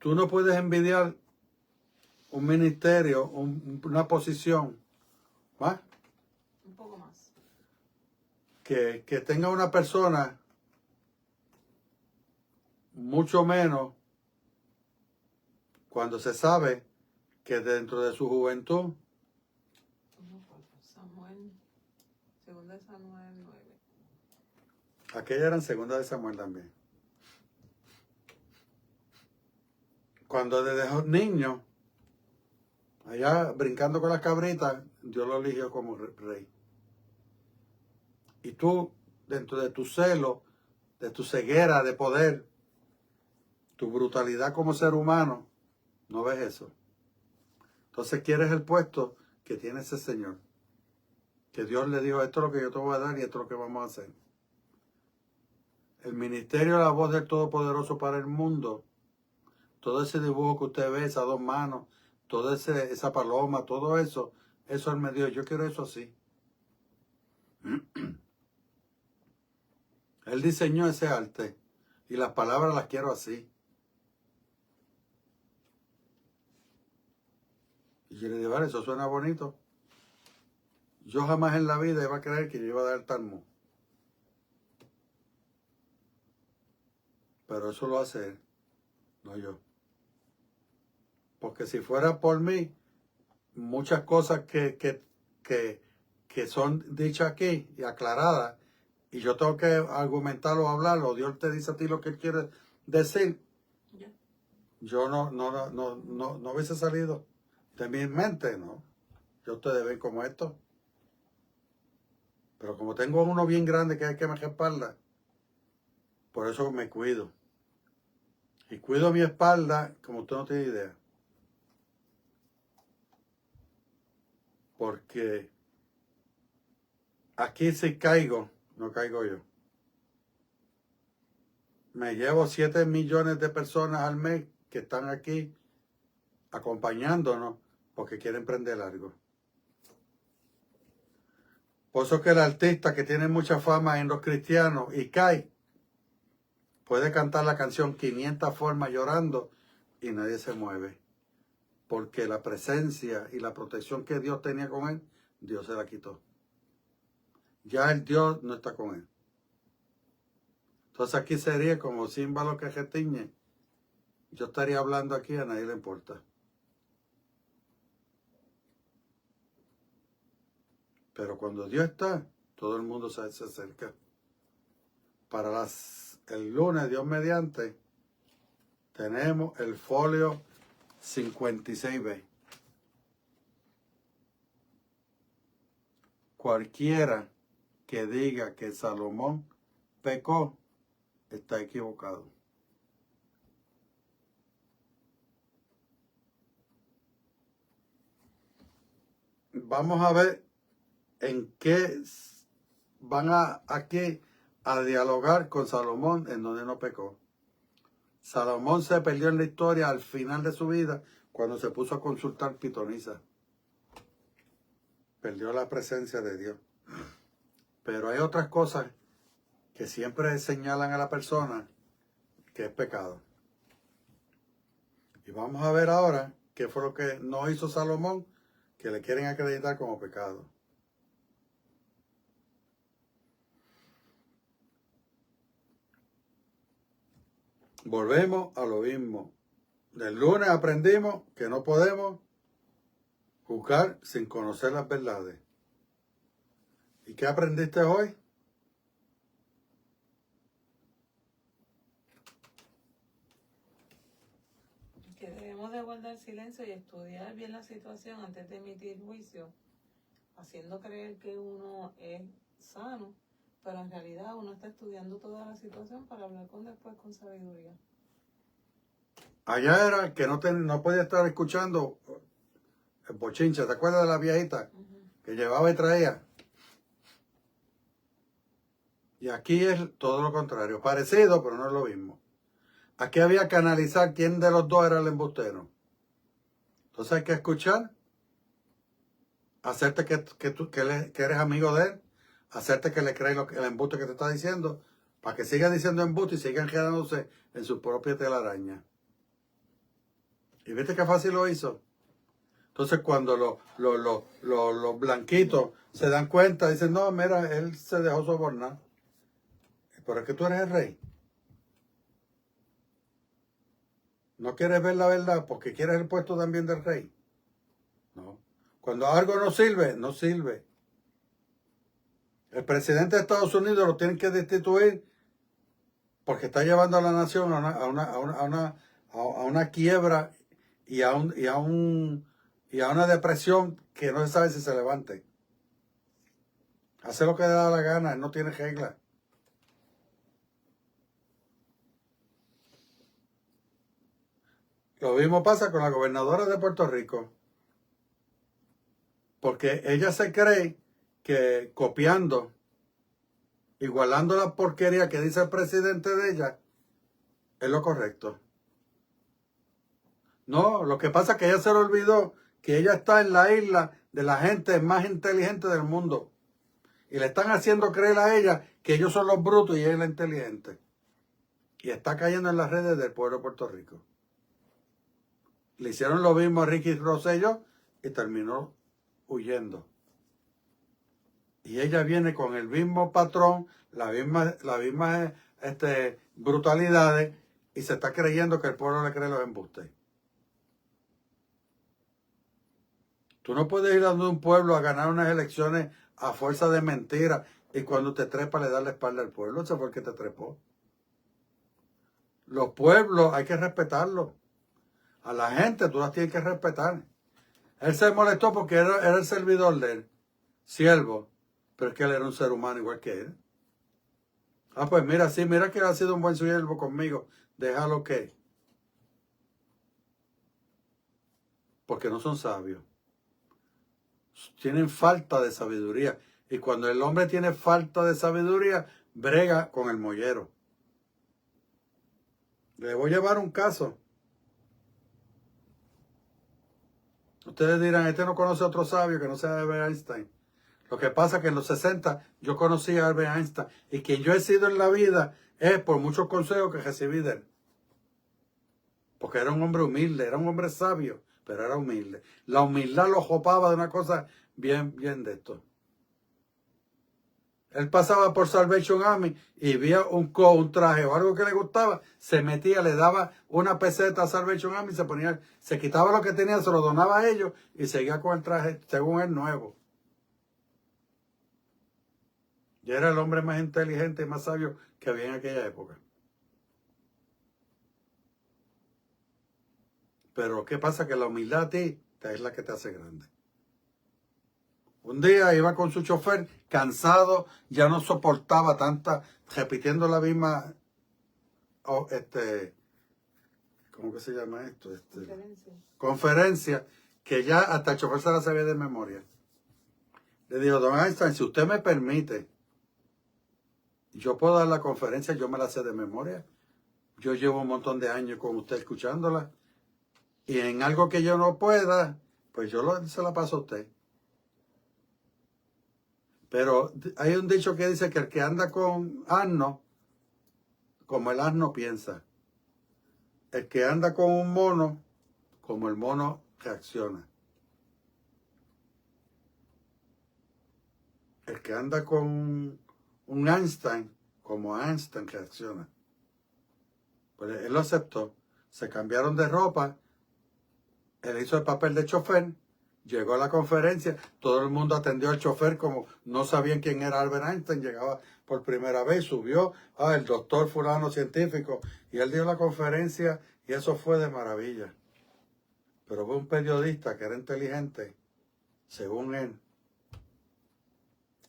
Tú no puedes envidiar un ministerio, una posición, ¿va? Un poco más. Que tenga una persona mucho menos cuando se sabe que dentro de su juventud, Samuel, 2 Samuel 9. aquella era en segunda de Samuel también. Cuando desde niño, allá brincando con las cabritas, Dios lo eligió como rey. Y tú, dentro de tu celo, de tu ceguera de poder, tu brutalidad como ser humano, no ves eso. Entonces quieres el puesto que tiene ese señor. Que Dios le dijo, esto es lo que yo te voy a dar y esto es lo que vamos a hacer. El ministerio de la voz del Todopoderoso para el mundo, todo ese dibujo que usted ve, esas dos manos, toda esa paloma, todo eso, eso él me dio, yo quiero eso así. Él diseñó ese arte y las palabras las quiero así. Y yo le dije, vale, eso suena bonito. Yo jamás en la vida iba a creer que yo iba a dar Talmud. Pero eso lo hace él, no yo. Porque si fuera por mí, muchas cosas que son dichas aquí y aclaradas, y yo tengo que argumentarlo, hablarlo, Dios te dice a ti lo que él quiere decir, Yeah. yo no hubiese salido de mi mente, ¿no? Yo ustedes ven como esto. Pero como tengo uno bien grande que hay que me respalda, por eso me cuido. Y cuido mi espalda como usted no tiene idea. Porque aquí si caigo, no caigo yo. Me llevo 7 millones de personas al mes que están aquí acompañándonos porque quieren prender algo. Por eso que el artista que tiene mucha fama en los cristianos y cae, puede cantar la canción 500 formas llorando y nadie se mueve. Porque la presencia y la protección que Dios tenía con él, Dios se la quitó. Ya el Dios no está con él. Entonces aquí sería como címbalo que retiñe. Yo estaría hablando aquí, a nadie le importa. Pero cuando Dios está, todo el mundo se acerca. Para el lunes, Dios mediante, tenemos el folio 56B. Cualquiera que diga que Salomón pecó, está equivocado. Vamos a ver en qué van aquí a dialogar con Salomón en donde no pecó. Salomón se perdió en la historia al final de su vida cuando se puso a consultar pitonisa. Perdió la presencia de Dios. Pero hay otras cosas que siempre señalan a la persona que es pecado. Y vamos a ver ahora qué fue lo que no hizo Salomón, que le quieren acreditar como pecado. Volvemos a lo mismo. Del lunes aprendimos que no podemos juzgar sin conocer las verdades. ¿Y qué aprendiste hoy? Que debemos de guardar silencio y estudiar bien la situación antes de emitir juicio, haciendo creer que uno es sano, pero en realidad uno está estudiando toda la situación para hablar después con sabiduría. Allá era que no podía estar escuchando el bochinche. ¿Te acuerdas de la viejita que llevaba y traía? Y aquí es todo lo contrario. Parecido, pero no es lo mismo. Aquí había que analizar quién de los dos era el embustero. Entonces hay que escuchar, hacerte que eres amigo de él, hacerte que le crees el embuste que te está diciendo, para que siga diciendo embuste y sigan quedándose en su propia telaraña. ¿Y viste qué fácil lo hizo? Entonces cuando los blanquitos se dan cuenta, dicen, no, mira, él se dejó sobornar. Pero es que tú eres el rey. ¿No quieres ver la verdad porque quieres el puesto también del rey? No. Cuando algo no sirve, no sirve. El presidente de Estados Unidos lo tienen que destituir porque está llevando a la nación a una quiebra y a una depresión que no se sabe si se levante. Hace lo que le da la gana, él no tiene reglas. Lo mismo pasa con la gobernadora de Puerto Rico. Porque ella se cree que copiando, igualando la porquería que dice el presidente de ella, es lo correcto. No, lo que pasa es que ella se le olvidó que ella está en la isla de la gente más inteligente del mundo. Y le están haciendo creer a ella que ellos son los brutos y ella es la inteligente. Y está cayendo en las redes del pueblo de Puerto Rico. Le hicieron lo mismo a Ricky Rosselló y terminó huyendo. Y ella viene con el mismo patrón, las mismas brutalidades, y se está creyendo que el pueblo le cree los embustes. Tú no puedes ir a un pueblo a ganar unas elecciones a fuerza de mentiras y cuando te trepa le das la espalda al pueblo. Eso fue el que te trepó. Los pueblos hay que respetarlos. A la gente tú las tienes que respetar. Él se molestó porque era el servidor de él, siervo, pero es que él era un ser humano igual que él. Ah, pues mira, sí, mira que él ha sido un buen siervo conmigo. Déjalo que. Porque no son sabios. Tienen falta de sabiduría. Y cuando el hombre tiene falta de sabiduría, brega con el mollero. Le voy a llevar un caso. Ustedes dirán, este no conoce a otro sabio que no sea Albert Einstein. Lo que pasa es que en los 60 yo conocí a Albert Einstein. Y quien yo he sido en la vida es por muchos consejos que recibí de él. Porque era un hombre humilde, era un hombre sabio, pero era humilde. La humildad lo jopaba de una cosa bien de esto. Él pasaba por Salvation Army y veía un traje o algo que le gustaba, se metía, le daba una peseta a Salvation Army, se quitaba lo que tenía, se lo donaba a ellos y seguía con el traje según él nuevo. Y era el hombre más inteligente y más sabio que había en aquella época. Pero ¿qué pasa? Que la humildad a ti es la que te hace grande. Un día iba con su chofer, cansado, ya no soportaba repitiendo la misma, ¿cómo que se llama esto? Conferencia, que ya hasta el chofer se la sabía de memoria. Le dijo, don Einstein, si usted me permite, yo puedo dar la conferencia, yo me la sé de memoria. Yo llevo un montón de años con usted escuchándola. Y en algo que yo no pueda, pues se la paso a usted. Pero hay un dicho que dice que el que anda con asno, como el asno piensa. El que anda con un mono, como el mono reacciona. El que anda con un Einstein, como Einstein reacciona. Pues él lo aceptó. Se cambiaron de ropa. Él hizo el papel de chofer. Llegó a la conferencia, todo el mundo atendió al chofer como no sabían quién era Albert Einstein, llegaba por primera vez, subió, el doctor fulano científico, y él dio la conferencia y eso fue de maravilla. Pero fue un periodista que era inteligente, según él,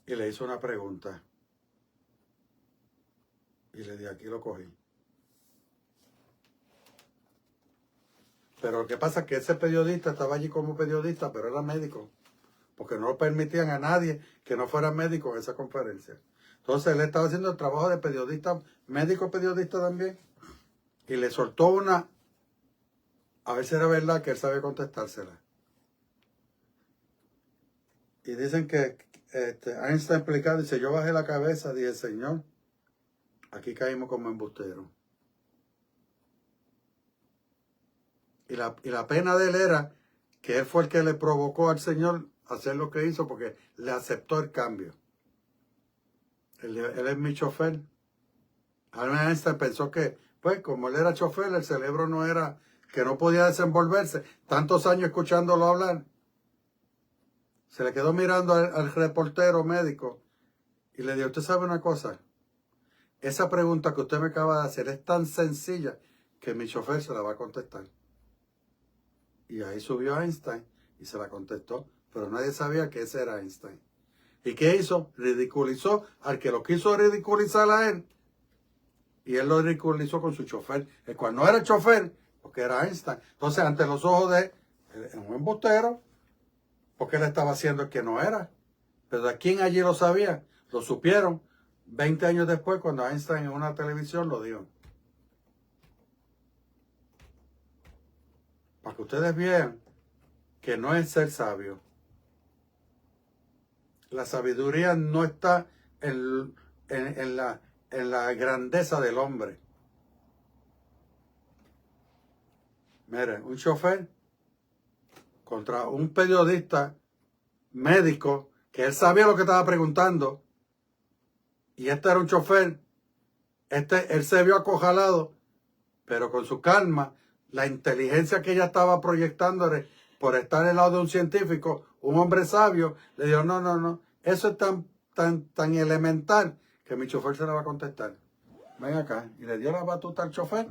y le hizo una pregunta. Y le dije, aquí lo cogí. Pero lo que pasa es que ese periodista estaba allí como periodista, pero era médico. Porque no permitían a nadie que no fuera médico en esa conferencia. Entonces él estaba haciendo el trabajo de periodista, médico periodista también, y le soltó una, a ver si era verdad que él sabía contestársela. Y dicen que Einstein explicando, dice, yo bajé la cabeza, dije, Señor, aquí caímos como embusteros. Y la pena de él era que él fue el que le provocó al Señor hacer lo que hizo porque le aceptó el cambio. Él es mi chofer. Albert Einstein pensó que, pues, como él era chofer, el cerebro no era, que no podía desenvolverse. Tantos años escuchándolo hablar. Se le quedó mirando al reportero médico y le dijo, ¿usted sabe una cosa? Esa pregunta que usted me acaba de hacer es tan sencilla que mi chofer se la va a contestar. Y ahí subió Einstein y se la contestó, pero nadie sabía que ese era Einstein. ¿Y qué hizo? Ridiculizó al que lo quiso ridiculizar a él. Y él lo ridiculizó con su chofer, el cual no era el chofer, porque era Einstein. Entonces, ante los ojos de un embustero, porque él estaba haciendo el que no era. Pero ¿a quién allí lo sabía? Lo supieron 20 años después, cuando Einstein en una televisión lo dijo. Para que ustedes vean que no es ser sabio. La sabiduría no está en la grandeza del hombre. Miren, un chofer contra un periodista médico que él sabía lo que estaba preguntando y este era un chofer, él se vio acorralado, pero con su calma, la inteligencia que ella estaba proyectando por estar al lado de un científico, un hombre sabio, le dijo, no, eso es tan elemental que mi chofer se la va a contestar. Ven acá, y le dio la batuta al chofer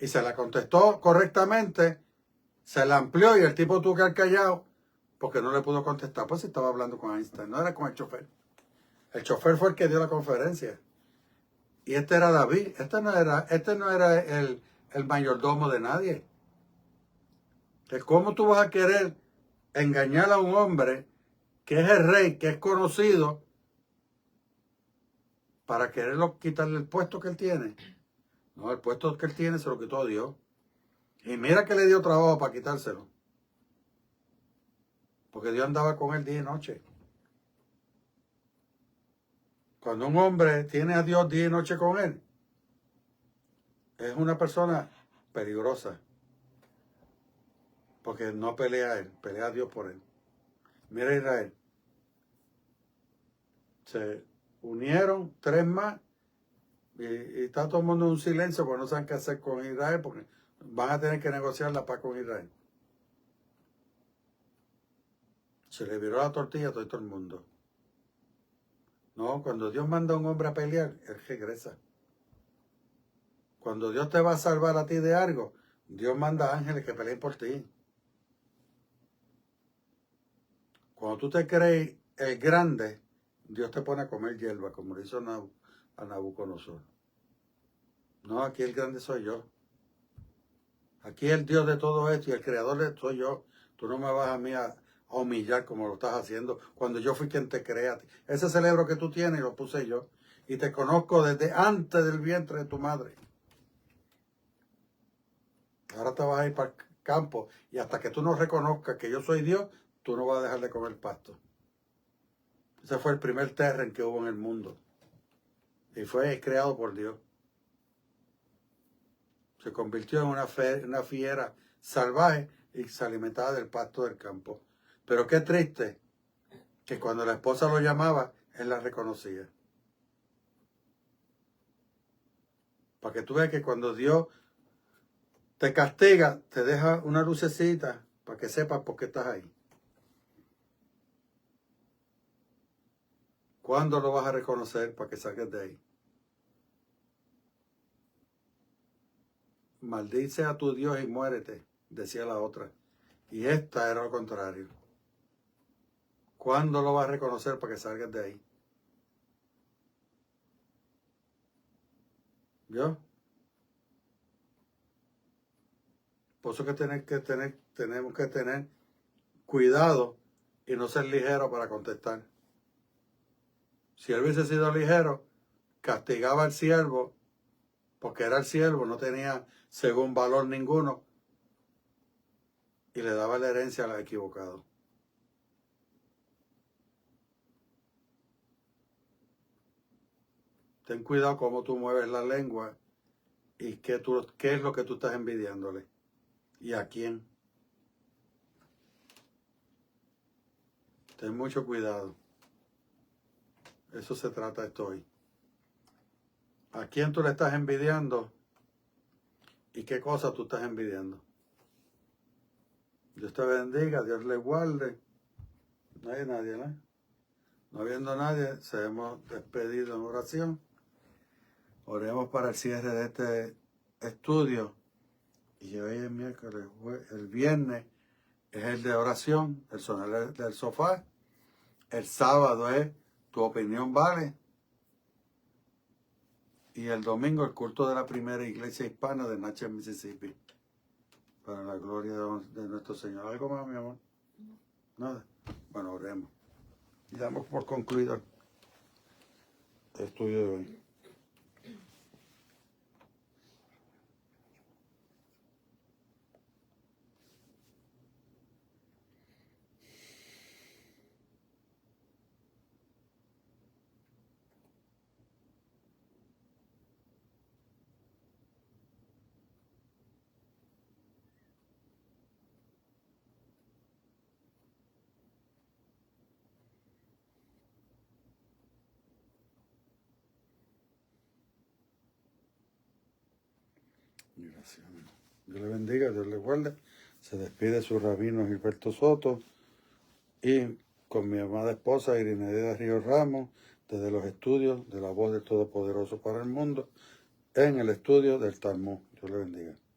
y se la contestó correctamente, se la amplió y el tipo tuvo que haber callado porque no le pudo contestar, pues estaba hablando con Einstein, no era con el chofer. El chofer fue el que dio la conferencia. Y este era David, este no era el mayordomo de nadie. Entonces, ¿cómo tú vas a querer engañar a un hombre que es el rey, que es conocido, para quererlo quitarle el puesto que él tiene? No, el puesto que él tiene se lo quitó Dios. Y mira que le dio trabajo para quitárselo. Porque Dios andaba con él día y noche. Cuando un hombre tiene a Dios día y noche con él, es una persona peligrosa. Porque no pelea a él, pelea a Dios por él. Mira Israel. Se unieron 3 más y está todo el mundo en un silencio porque no saben qué hacer con Israel porque van a tener que negociar la paz con Israel. Se le viró la tortilla a todo el mundo. No, cuando Dios manda a un hombre a pelear, él regresa. Cuando Dios te va a salvar a ti de algo, Dios manda ángeles que peleen por ti. Cuando tú te crees el grande, Dios te pone a comer hierba, como le hizo a Nabucodonosor. No, aquí el grande soy yo. Aquí el Dios de todo esto y el creador de esto soy yo. Tú no me vas a mí a humillar como lo estás haciendo cuando yo fui quien te creé a ti. Ese cerebro que tú tienes lo puse yo. Y te conozco desde antes del vientre de tu madre. Ahora te vas a ir para el campo y hasta que tú no reconozcas que yo soy Dios, tú no vas a dejar de comer pasto. Ese fue el primer terren que hubo en el mundo. Y fue creado por Dios. Se convirtió en una fiera salvaje y se alimentaba del pasto del campo. Pero qué triste que cuando la esposa lo llamaba, él la reconocía. Para que tú veas que cuando Dios te castiga, te deja una lucecita para que sepas por qué estás ahí. ¿Cuándo lo vas a reconocer para que salgas de ahí? Maldice a tu Dios y muérete, decía la otra. Y esta era lo contrario. ¿Cuándo lo vas a reconocer para que salgas de ahí? ¿Yo? Por eso que tenemos que tener cuidado y no ser ligeros para contestar. Si él hubiese sido ligero, castigaba al siervo, porque era el siervo, no tenía según valor ninguno, y le daba la herencia al equivocado. Ten cuidado cómo tú mueves la lengua y qué es lo que tú estás envidiándole y a quién. Ten mucho cuidado. Eso se trata esto hoy. ¿A quién tú le estás envidiando y qué cosa tú estás envidiando? Dios te bendiga, Dios le guarde. No hay nadie, ¿no? No habiendo nadie, se hemos despedido en oración. Oremos para el cierre de este estudio. Y hoy es miércoles, el viernes es el de oración, el sonar del sofá. El sábado es tu opinión vale. Y el domingo el culto de la primera iglesia hispana de Natchez, Mississippi. Para la gloria de nuestro Señor. ¿Algo más, mi amor? Nada. Bueno, oremos. Y damos por concluido el estudio de hoy. Gracias. Dios le bendiga, Dios le guarde. Se despide su rabino Gilberto Soto y con mi amada esposa Irinea Río Ramos desde los estudios de la voz del Todopoderoso para el mundo en el estudio del Talmud. Dios le bendiga.